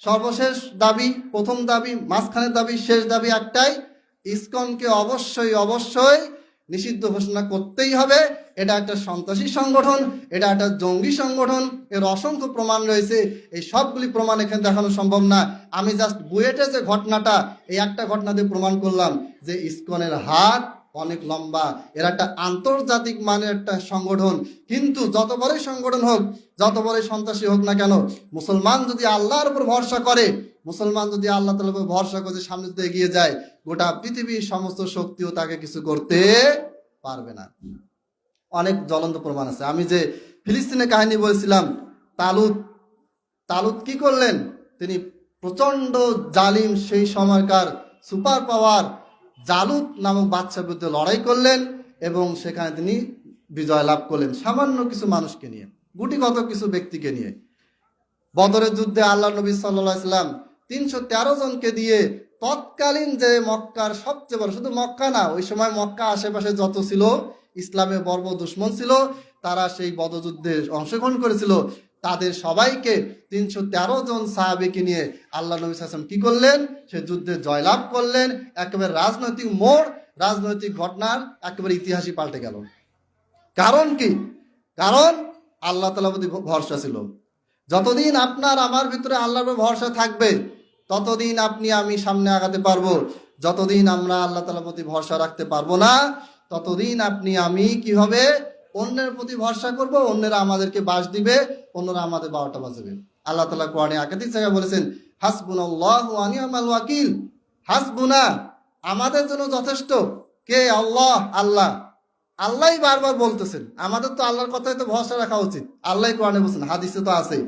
সর্বশেষ দাবি, প্রথম দাবি, মাঝখানের দাবি, শেষ দাবি একটাই, ইসকনকে অবশ্যই অবশ্যই নিষিদ্ধ ঘোষণা করতেই হবে। এটা একটা সন্ত্রাসী সংগঠন, এটা একটা জঙ্গি সংগঠন, এর অসংখ্য প্রমাণ রয়েছে। এই সবগুলি প্রমাণ এখানে দেখানো সম্ভব না। আমি জাস্ট বুয়েটে যে ঘটনাটা, এই একটা ঘটনা দিয়ে প্রমাণ করলাম যে ইসকনের হাত অনেক লম্বা, এর একটা আন্তর্জাতিক মানের একটা সংগঠন। কিন্তু যত বড়ই সংগঠন হোক, যত বড়ই সন্ত্রাসী হোক না কেন, মুসলমান যদি আল্লাহর উপর ভরসা করে, মুসলমান যদি আল্লাহ তাআলার উপর ভরসা করে সামনে যদি এগিয়ে যায়, গোটা পৃথিবীর সমস্ত শক্তিও তাকে কিছু করতে পারবে না। অনেক জ্বলন্ত প্রমাণ আছে। আমি যে ফিলিস্তিনের কাহিনী বলছিলাম, তালুত কি করলেন? তিনি প্রচন্ড জালিম, সেই সময়কার সুপার পাওয়ার জালুত নামক বাদশার বিরুদ্ধে লড়াই করলেন এবং সেখানে তিনি বিজয় লাভ করলেন সামান্য কিছু মানুষকে নিয়ে, গুটিগত কিছু ব্যক্তিকে নিয়ে। বদরের যুদ্ধে আল্লাহ নবী সাল্লাল্লাহু আলাইহি ওয়াসাল্লাম 313 জনকে দিয়ে তৎকালীন যে মক্কার সবচেয়ে বড়, শুধু মক্কা না, ওই সময় মক্কা আশেপাশে যত ছিল ইসলামের বর্ব দুশ্মন ছিল, তারা সেই বদযুদ্ধে অংশগ্রহণ করেছিল। তাদের সবাইকে 313 জন সাহাবীকে নিয়ে আল্লাহ নবী সাল্লাল্লাহু আলাইহি ওয়াসাল্লাম কি করলেন? সে যুদ্ধে জয়লাভ করলেন। একেবারে রাজনৈতিক মোড়, রাজনৈতিক ঘটনার একেবারে ইতিহাসই পাল্টে গেল। কারণ কি? কারণ আল্লাহ তাআলার প্রতি ভরসা ছিল। যতদিন আপনার আমার ভিতরে আল্লাহর উপর ভরসা থাকবে, ততদিন আপনি আমি সামনে আগাতে পারবো। যতদিন আমরা আল্লাহ তাআলার প্রতি ভরসা রাখতে পারবো না, ততদিন আপনি আমি কি হবে? অন্যের প্রতি ভরসা করব, অন্যরা আমাদেরকে বাস দিবে, অন্যরা আমাদের 12টা বাজাবে। আল্লাহ তাআলা কোরআনে একাধিক জায়গায় বলেছেন, হাসবুনাল্লাহু ওয়া নি'মাল ওয়াকিল। হাসবুনা, আমাদের জন্য যথেষ্ট কে? আল্লাহ। আল্লাহ আল্লাহই বারবার বলতেছেন। আমাদের তো আল্লাহর কথাই তো ভরসা রাখা উচিত। আল্লাহই কোরআনে বলছেন, হাদিসে তো আছে,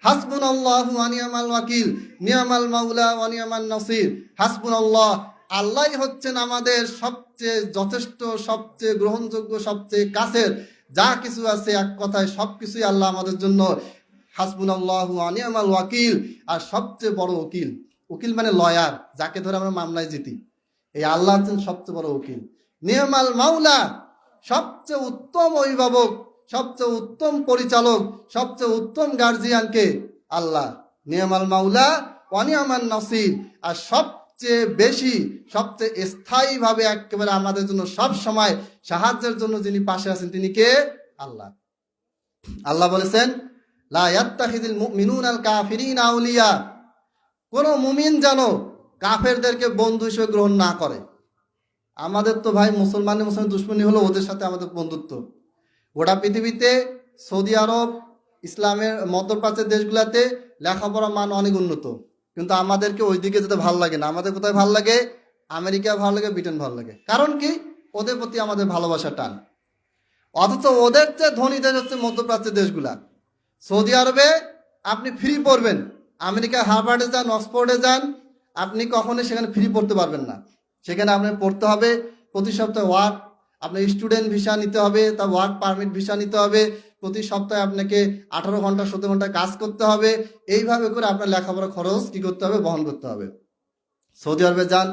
হাসবুনাল্লাহু ওয়া নি'মাল ওয়াকিল, নি'মাল মাওলা ওয়া নি'মান নাসির। হাসবুনাল্লাহ, আল্লাহই হচ্ছেন আমাদের সবচেয়ে যথেষ্ট, সবচেয়ে গ্রহণযোগ্য, সবচেয়ে কাছের যা কিছু আছে, এক কথায় সবকিছুই আল্লাহ আমাদের জন্য। হাসবুনাল্লাহু ওয়া নি'মাল ওয়াকিল, আর সবচেয়ে বড় উকিল, উকিল মানে লয়ার, যাকে ধরে আমরা মামলায় জিতি, এই আল্লাহ হচ্ছেন সবচেয়ে বড় উকিল। নি'মাল মাওলা, সবচেয়ে উত্তম অভিভাবক, সবচেয়ে উত্তম পরিচালক, সবচেয়ে উত্তম গার্জিয়ানকে? আল্লাহ। নি'মাল মাওলা ওয়া নি'মান নাসির, আর সবচেয়ে বেশি, সবচেয়ে স্থায়ীভাবে একেবারে আমাদের জন্য সব সময় সাহায্যের জন্য যিনি পাশে আছেন, তিনি কে? আল্লাহ। আল্লাহ বলেছেন, লা ইয়াত্তাখিযুল মুমিনুনাল কাফিরিনা আউলিয়া, কোন মুমিন যেন কাফেরদেরকে বন্ধু হিসেবে গ্রহণ না করে। আমাদের তো ভাই মুসলমান দুশ্মনী হলো, ওদের সাথে আমাদের বন্ধুত্ব। গোটা পৃথিবীতে সৌদি আরব, ইসলামের মধ্যপ্রাচ্যের দেশগুলোতে লেখাপড়ার মান অনেক উন্নত, কিন্তু আমাদেরকে ওইদিকে যেতে ভালো লাগে না। আমাদের কোথায় ভালো লাগে? আমেরিকা ভালো লাগে, ব্রিটেন ভালো লাগে। কারণ কি? ওদের প্রতি আমাদের ভালোবাসা টান। অথচ ওদের চেয়ে ধনী দেশ হচ্ছে মধ্যপ্রাচ্যের দেশগুলা। সৌদি আরবে আপনি ফ্রি পড়বেন, আমেরিকা হার্ভার্ডে যান, অক্সফোর্ডে যান, আপনি কখনোই সেখানে ফ্রি পড়তে পারবেন না। সেখানে আপনার পড়তে হবে, প্রতি সপ্তাহে ওয়ার্ক, আপনার স্টুডেন্ট ভিসা নিতে হবে, তার ওয়ার্ক পারমিট ভিসা নিতে হবে, প্রতি সপ্তাহে আপনাকে 18 ঘন্টা 17 ঘন্টা কাজ করতে হবে। এইভাবে করে আপনার লেখাপড়া খরচ কি করতে হবে? বহন করতে হবে। সৌদি আরবে যান,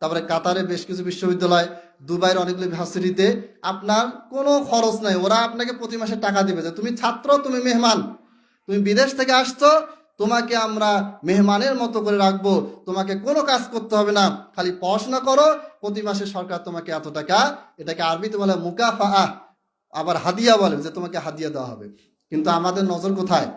তারপরে কাতারে বেশ কিছু বিশ্ববিদ্যালয়, দুবাইয়ের অনেকগুলো ভার্সিটিতে আপনার কোনো খরচ নাই। ওরা আপনাকে প্রতি মাসে টাকা দিবে যে তুমি ছাত্র, তুমি মেহমান, তুমি বিদেশ থেকে আসছো, তোমাকে আমরা মেহমানের মতো করে রাখবো, তোমাকে কোনো কাজ করতে হবে না, খালি পড়াশোনা করো, প্রতি মাসে সরকার তোমাকে এত টাকা, এটাকে আরবিতে বলে মুকাফাআ, আবার হাদিয়া বলে, যে তোমাকে হাদিয়া দেওয়া হবে। কিন্তু আমাদের নজর কোথায়?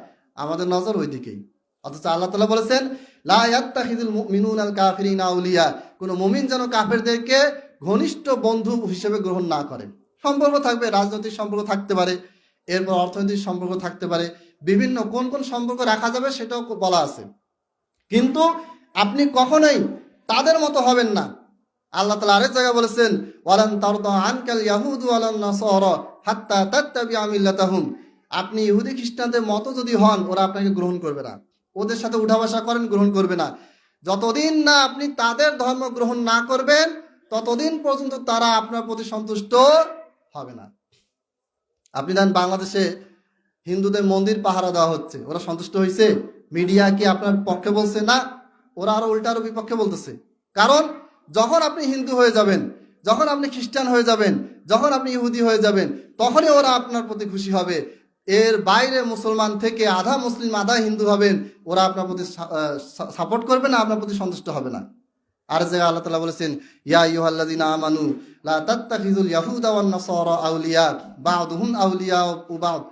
আমাদের নজর ওই দিকেই। অথচ আল্লাহ তাআলা বলেছেন, লা ইয়াত্তাখিযুল মুমিনুনাল কাফিরিনা আউলিয়া, কোন মুমিন যেন কাফেরদেরকে ঘনিষ্ঠ বন্ধু হিসেবে গ্রহণ না করে। সম্পর্ক থাকবে, রাজনৈতিক সম্পর্ক থাকতে পারে, এরপর অর্থনৈতিক সম্পর্ক থাকতে পারে, বিভিন্ন কোন কোন সম্পর্ক রাখা যাবে সেটাও বলা আছে। কিন্তু আপনি কখনোই তাদের মতো হবেন না। আল্লাহ তাআলা আরেক জায়গায় বলেছেন, ওয়ালান তারদা আনকাল ইয়াহুদু ওয়ালান নাসারা হাত্তা তাত্তাবিআ মিল্লাতাহুম। আপনি ইহুদি খ্রিস্টানদের মতো যদি হন, ওরা আপনাকে গ্রহণ করবে না। ওদের সাথে উঠা বসা করেন, গ্রহণ করবে না। যতদিন না আপনি তাদের ধর্ম গ্রহণ না করবেন, ততদিন পর্যন্ত তারা আপনার প্রতি সন্তুষ্ট হবে না। আপনি জানেন বাংলাদেশে হিন্দুদের মন্দির পাহারা দেওয়া হচ্ছে, ওরা সন্তুষ্ট হয়েছে? মিডিয়া কি আপনার পক্ষে বলছে? না, ওরা আরো উল্টা আরো বিপক্ষে বলতেছে। কারণ যখন আপনি হিন্দু হয়ে যাবেন, যখন আপনি খ্রিস্টান হয়ে যাবেন, যখন আপনি ইহুদি হয়ে যাবেন, তখনই ওরা আপনার প্রতি খুশি হবে। এর বাইরে মুসলমান থেকে আধা মুসলিম আধা হিন্দু হবেন, ওরা আপনার প্রতি সাপোর্ট করবে না, আপনার প্রতি সন্তুষ্ট হবে না। আর যে আল্লাহ তাআলা বলেছেন, ইয়া আইয়ুহাল্লাযিনা আমানু লা তাত্তাখিযুল ইয়াহুদা ওয়ান নাসারা আউলিয়া বা'দুহুম আউলিয়া বা'দ।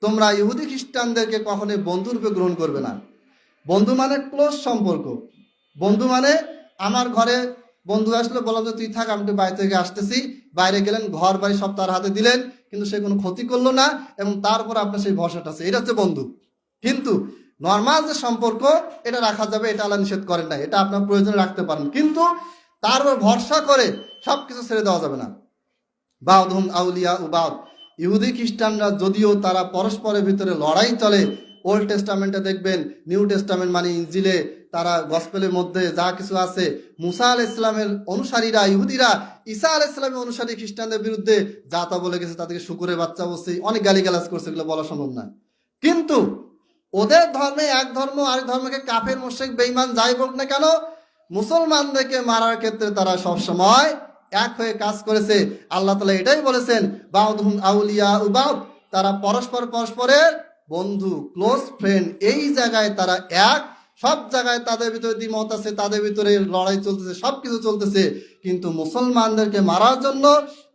তোমরা ইহুদি খ্রিস্টানদেরকে কখনোই বন্ধুরূপে গ্রহণ করবে না। বন্ধু মানে ক্লোজ সম্পর্ক। বন্ধু মানে আমার ঘরে বন্ধু আসলে বললাম যে তুই থাক, আমি একটু বাইরে থেকে আসতেছি, বাইরে গেলেন, ঘর বাড়ি সব তার হাতে দিলেন, কিন্তু সে কোনো ক্ষতি করলো না, এবং তারপর আপনার সেই ভরসাটা আছে, এটা হচ্ছে বন্ধু। কিন্তু নর্মাল যে সম্পর্ক, এটা রাখা যাবে, এটা আল্লাহ নিষেধ করেন না, এটা আপনার প্রয়োজনে রাখতে পারেন, কিন্তু তার উপর ভরসা করে সব কিছু ছেড়ে দেওয়া যাবে না। বাউদহুম আউলিয়া উ বাউদ। ইহুদি খ্রিস্টানরা যদিও তারা পরস্পরের ভিতরে লড়াই চলে, ওল্ড টেস্টামেন্টে দেখবেন, নিউ টেস্টামেন্ট মানে ইনজিলে, তারা গসপেলের মধ্যে যা কিছু আছে, মুসা আলাইহিস সালামের অনুসারীরা ইহুদিরা ঈসা আলাইহিস সালামের অনুসারী খ্রিস্টানদের বিরুদ্ধে যা তা বলে গেছে, তাদেরকে শুকুরের বাচ্চা বলছে, অনেক গালিগালাজ করছে, এগুলো বলা সম্ভব না। কিন্তু ওদের ধর্মে এক ধর্ম আরেক ধর্মকে কাফের মুশরিক বেঈমান যাই বলুক না কেন, মুসলমানদেরকে মারার ক্ষেত্রে তারা সবসময় এক হয়ে কাজ করেছে। আল্লাহ তাআলা এটাই বলেছেন, বাউদহুম আউলিয়া উ বাউদ। তারা পরস্পরের বন্ধু, ক্লোজ ফ্রেন্ড। এই জায়গায় তারা এক। সব জায়গায় তাদের ভিতরে দ্বিমত আছে, তাদের ভিতরে লড়াই চলতেছে, সবকিছু চলতেছে, কিন্তু মুসলমানদেরকে মারার জন্য,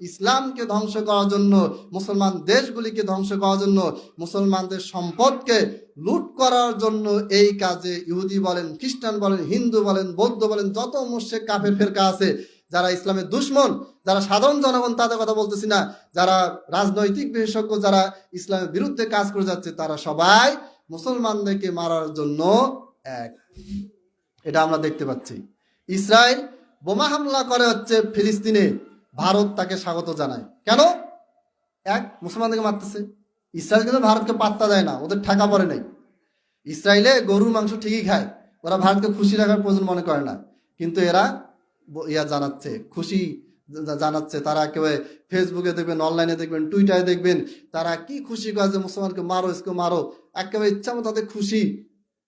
ইসলামকে ধ্বংস করার জন্য, মুসলমান দেশগুলিকে ধ্বংস করার জন্য, মুসলমানদের সম্পদকে লুট করার জন্য এই কাজে ইহুদি বলেন, খ্রিস্টান বলেন, হিন্দু বলেন, বৌদ্ধ বলেন, যত মুশরিক কাফের ফেরকা আছে, যারা ইসলামের দুশমন, যারা সাধারণ জনগণ, তাদের কথা বলতেছি না, যারা রাজনৈতিক বিশেষজ্ঞ, যারা ইসলামের বিরুদ্ধে কাজ করে যাচ্ছে, তারা সবাই মুসলমানদেরকে মারার জন্য এক। এটা আমরা দেখতে পাচ্ছি। ইসরায়েল বোমা হামলা করে হচ্ছে ফিলিস্তিনে, ভারত তাকে স্বাগত জানায়। কেন? এক, মুসলমানদেরকে মারতেছে। ইসরায়েল কিন্তু ভারতকে পাত্তা দেয় না, ওদের ঠেকা পড়ে নাই। ইসরায়েলে গরুর মাংস ঠিকই খায়, ওরা ভারতকে খুশি রাখার প্রয়োজন মনে করে না, কিন্তু এরা জানাচ্ছে, খুশি জানাচ্ছে। তারা একেবারে ফেসবুকে দেখবেন, অনলাইনে দেখবেন, টুইটারে দেখবেন, তারা কি খুশি করে যে মুসলমানকে মারো, ইসকে মারো, একেবারে ইচ্ছা মতো তাদের খুশি।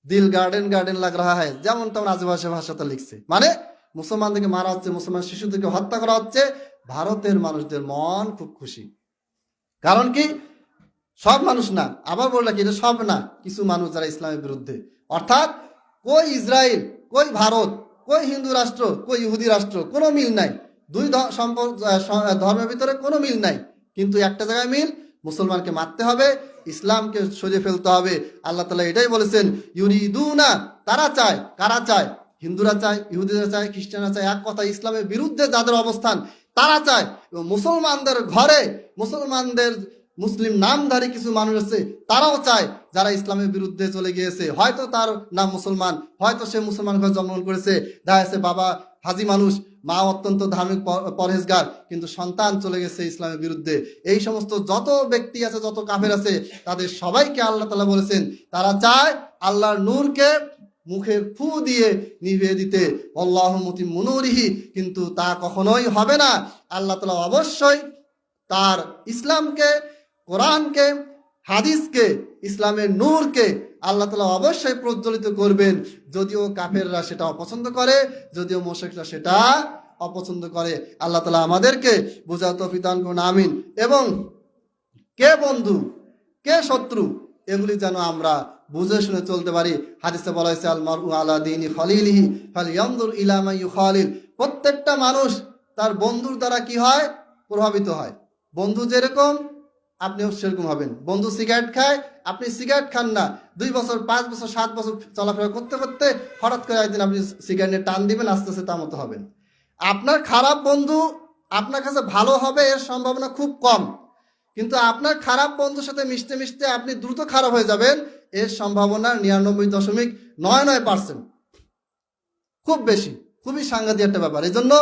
দিল গার্ডেন গার্ডেন লাগ রাহা হয়, যেমন তেমন আজেবাজে ভাষাতে লিখছে। মানে মুসলমানদেরকে মারা হচ্ছে, মুসলমান শিশুদেরকে হত্যা করা হচ্ছে, ভারতের মানুষদের মন খুব খুশি। কারণ কি? সব মানুষ না, আবার বললাম কি, এটা সব না, কিছু মানুষ যারা ইসলামের বিরুদ্ধে। অর্থাৎ কই ইসরায়েল, কই ভারত, কই হিন্দু রাষ্ট্র, কই ইহুদি রাষ্ট্র, কোনো মিল নাই। দুই ধর্মের ভিতরে কোনো মিল নাই, কিন্তু একটা জায়গায় মিল, মুসলমানকে মারতে হবে, ইসলামকে সরিয়ে ফেলতে হবে। আল্লাহ তাআলা এটাই বলেছেন, ইউরিদুনা, তারা চায়। কারা চায়? হিন্দুরা চায়, ইহুদিরা চায়, খ্রিস্টানরা চায়, এক কথা ইসলামের বিরুদ্ধে যাদের অবস্থান তারা চায়। এবং মুসলমানদের ঘরে, মুসলমানদের মুসলিম নামধারী কিছু মানুষ আছে, তারাও চায়, যারা ইসলামের বিরুদ্ধে চলে গিয়েছে। হয়তো তার নাম মুসলমান, হয়তো সে মুসলমান ঘরে জন্মগ্রহণ করেছে, দেখা যাচ্ছে বাবা হাজি মানুষ, মা অত্যন্ত ধার্মিক পরহেজগার, কিন্তু সন্তান চলে গেছে ইসলামের বিরুদ্ধে। এই সমস্ত যত ব্যক্তি আছে, যত কাফের আছে, তাদের সবাইকে আল্লাহ তাআলা বলেছেন, তারা চায় আল্লাহর নূরকে মুখের ফু দিয়ে নিভিয়ে দিতে, আল্লাহু মুতিম্মু নূরিহি, কিন্তু তা কখনোই হবে না। আল্লাহ তাআলা অবশ্যই তার ইসলামকে, কোরআনকে, হাদিসকে, ইসলামের নূরকে আল্লাহ তাআলা অবশ্যই প্রজ্বলিত করবেন। যদিও কাফেররা সেটা অপছন্দ করে, যদিও মুশরিকরা সেটা অপছন্দ করে। আল্লাহ তাআলা আমাদেরকে বুঝার তৌফিক দান করুন, আমিন। এবং কে বন্ধু, কে শত্রু, এগুলি যেন আমরা বুঝে শুনে চলতে পারি। হাদিসে বলা হয়েছে, আল মারউ আলা দীনি খলিলিহি ফালইয়ানজুর ইলা মান ইউখালিল। প্রত্যেকটা মানুষ তার বন্ধুর দ্বারা কি হয়? প্রভাবিত হয়। বন্ধু যেরকম, আপনিও সেরকম হবেন। বন্ধু সিগারেট খায়, আপনি সিগারেট খান না, 2 বছর 5 বছর 7 বছর চলাফেরা করতে করতে হঠাৎ করে একদিন আপনি সিগারেট নিয়ে টান দিবেন, আস্তে আস্তে তার মতো হবেন। আপনার খারাপ বন্ধু আপনার কাছে ভালো হবে এর সম্ভাবনা খুব কম, কিন্তু আপনার খারাপ বন্ধুর সাথে মিশতে মিশতে আপনি দ্রুত খারাপ হয়ে যাবেন, এর সম্ভাবনা 99.99%। খুব বেশি, খুবই সাংঘাতিক একটা ব্যাপার। এই জন্য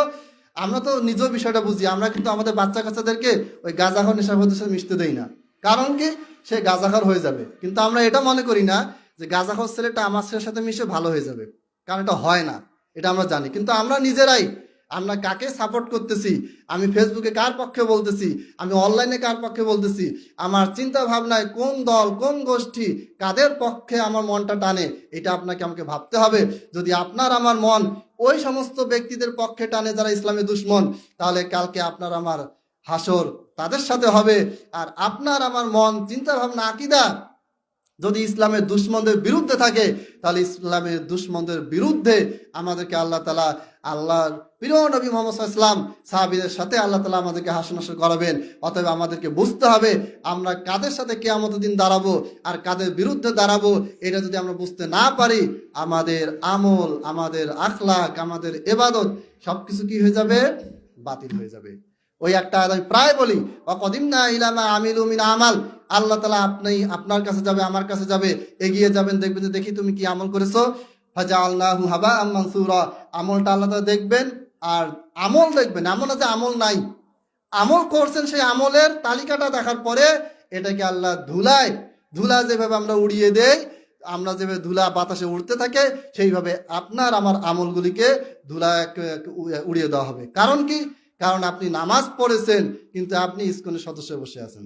আমরা তো নিজেও বিষয়টা বুঝি, আমরা কিন্তু আমাদের বাচ্চা কাচ্চাদেরকে ওই গাঁজাখর নেশাখোরদের সাথে মিশতে দেই না। কারণ কি, সে গাঁজাখর হয়ে যাবে। কিন্তু আমরা এটা মনে করি না যে গাঁজাখর ছেলেটা আমার ছেলের সাথে মিশে ভালো হয়ে যাবে, কারণ এটা হয় না, এটা আমরা জানি। কিন্তু আমরা নিজেরাই আমরা কাকে সাপোর্ট করতেছি, আমি ফেসবুকে কার পক্ষে বলতেছি, আমি অনলাইনে কার পক্ষে বলতেছি, আমার চিন্তা ভাবনায় কোন দল কোন গোষ্ঠী কাদের পক্ষে আমার মনটা টানে, এটা আপনাকে আমাকে ভাবতে হবে। যদি আপনার আমার মন ওই সমস্ত ব্যক্তিদের পক্ষে টানে যারা ইসলামের দুশ্মন, তাহলে কালকে আপনার আমার হাসর তাদের সাথে হবে। আর আপনার আমার মন চিন্তা ভাবনা আকীদা যদি ইসলামের দুশ্মনদের বিরুদ্ধে থাকে, তাহলে ইসলামের দুশ্মনদের বিরুদ্ধে আমাদেরকে আল্লাহ তাআলা, আল্লাহর প্রিয় নবী মুহাম্মদ সাল্লাল্লাহু আলাইহি ওয়াসাল্লাম সাহাবীদের সাথে আল্লাহ তাআলা আমাদেরকে হাসর নাসর করাবেন। অতএব আমাদেরকে বুঝতে হবে আমরা কাদের সাথে কিয়ামতের দিন দাঁড়াবো আর কাদের বিরুদ্ধে দাঁড়াবো। এটা যদি আমরা বুঝতে না পারি, আমাদের আমল, আমাদের আখলাক, আমাদের ইবাদত সবকিছু কি হয়ে যাবে? বাতিল হয়ে যাবে। ওই একটা আমি প্রায় বলি, ওয়াকদিমনা ইলা মা আমিলু মিন আমাল, আল্লাহ তাআলা আপনার কাছে যাবে, আমার কাছে যাবে, এগিয়ে যাবেন, দেখবেন যে দেখি তুমি কি আমল করেছো, ফাজআলনাহু হাবাআম মানসুরা, আমলটা আল্লাহ তাআলা দেখবেন। আর আমল দেখবেন, এমন না যে আমল নাই, আমল করছেন, সেই আমলের তালিকাটা দেখার পরে এটাকে আল্লাহ ধুলা যেভাবে আমরা উড়িয়ে দেই, আমরা যেভাবে ধুলা বাতাসে উড়তে থাকে, সেইভাবে আপনার আমার আমলগুলিকে ধুলা উড়িয়ে দেওয়া হবে। কারণ কি? কারণ আপনি নামাজ পড়েছেন কিন্তু আপনি ইসকনের সদস্য বসে আছেন,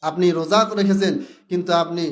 আপনি রোজা রেখেছেন কিন্তু আপনি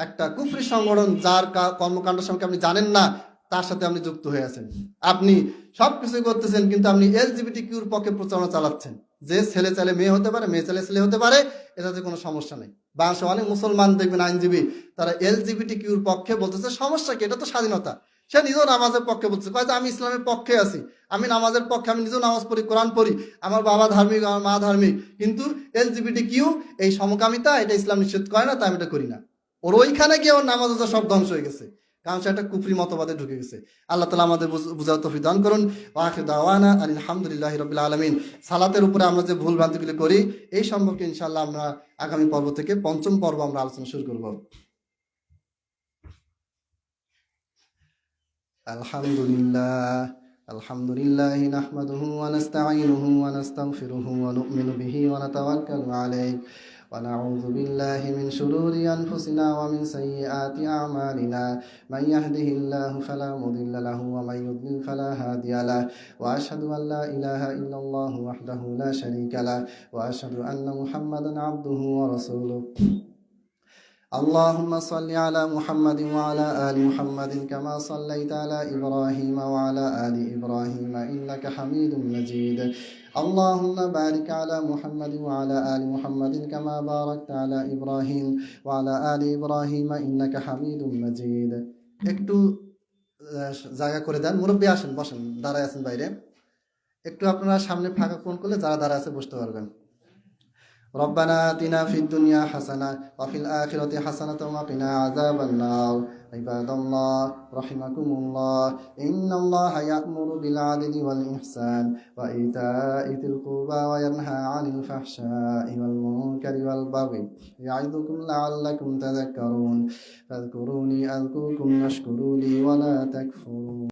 একটা কুফরি সংগঠন যার কর্মকাণ্ড সম্পর্কে আপনি জানেন না, তার সাথে আপনি যুক্ত হয়ে আছেন। আপনি সবকিছু করতেছেন কিন্তু আপনি এলজিবিটি কিউর পক্ষে প্রচারণা চালাচ্ছেন, যে ছেলে চাইলে মেয়ে হতে পারে, মেয়ে চাইলে ছেলে হতে পারে, এটাতে কোনো সমস্যা নেই। বাংলাদেশে অনেক মুসলমান দেখবেন আইনজীবী, তারা এলজিবিটি কিউর পক্ষে বলতেছে সমস্যা কি, এটা তো স্বাধীনতা। সে নিজেও নামাজের পক্ষে বলছে, কয় যে আমি ইসলামের পক্ষে আছি, আমি নামাজের পক্ষে, আমি নিজেও নামাজ পড়ি, কোরআন পড়ি, আমার বাবা ধার্মিক, আমার মা ধার্মিক, কিন্তু এলজিবিটি কিউ এই সমকামিতা এটা ইসলাম নিষেধ করে না, তাই আমি এটা করি না। ওর ওইখানে গিয়ে ওর নামাজ সব ধ্বংস হয়ে গেছে, কারণ সে একটা কুফরি মতবাদে ঢুকে গেছে। আল্লাহ তাআলা আমাদের বুঝার তৌফিক দান করুন। ওয়া আখিরু দাওয়ানা আলহামদুলিল্লাহি রাব্বিল আলামিন। সালাতের উপরে আমরা যে ভুল ভ্রান্তিগুলি করি, এই সম্পর্কে ইনশাআল্লাহ আমরা আগামী পর্ব থেকে পঞ্চম পর্ব আমরা আলোচনা শুরু করব। আলহামদুলিল্লাহ নাহমাদুহু ওয়া নাস্তাঈনুহু ওয়া নাস্তাগফিরুহু ওয়া নু'মিনু বিহি ওয়া নাতাওয়াক্কালু আলাইহি ওয়া নাউযু বিল্লাহি মিন শুরুরি আনফুসিনা ওয়া মিন সাইয়্যাতি আ'মালিনা মান ইয়াহদিহিল্লাহু ফালা মুদিল্লা লাহু ওয়া মান ইউদ্লিল ফালা হাদিয়া লাহু ওয়া আশহাদু আল লা ইলাহা ইল্লাল্লাহু ওয়াহদাহু লা শারীকা লাহু ওয়া আশহাদু আন্না মুহাম্মাদান আবদুহু ওয়া রাসূলুহু। اللهم صل على محمد وعلى آل محمد كما صليت على إبراهيم وعلى آل إبراهيم إنك حميد مجيد. اللهم بارك على محمد وعلى آل محمد كما باركت على إبراهيم وعلى آل إبراهيم إنك حميد مجيد. একটু জায়গা করে দেন, মুরব্বী আসেন, বসেন, দাঁড়ায় আছেন বাইরে, একটু আপনারা সামনে ফাঁকা কোণ করলে যারা দাঁড়ায় আছে বসতে পারবেন। ربنا آتنا في الدنيا حسنة وفي الآخرة حسنة وقنا عذاب النار. عباد الله رحمكم الله، إن الله يأمر بالعدل والإحسان وإيتاء ذي القربى وينهى عن الفحشاء والمنكر والبغي يعظكم لعلكم تذكرون. فاذكروني أذكركم واشكروا لي ولا تكفرون.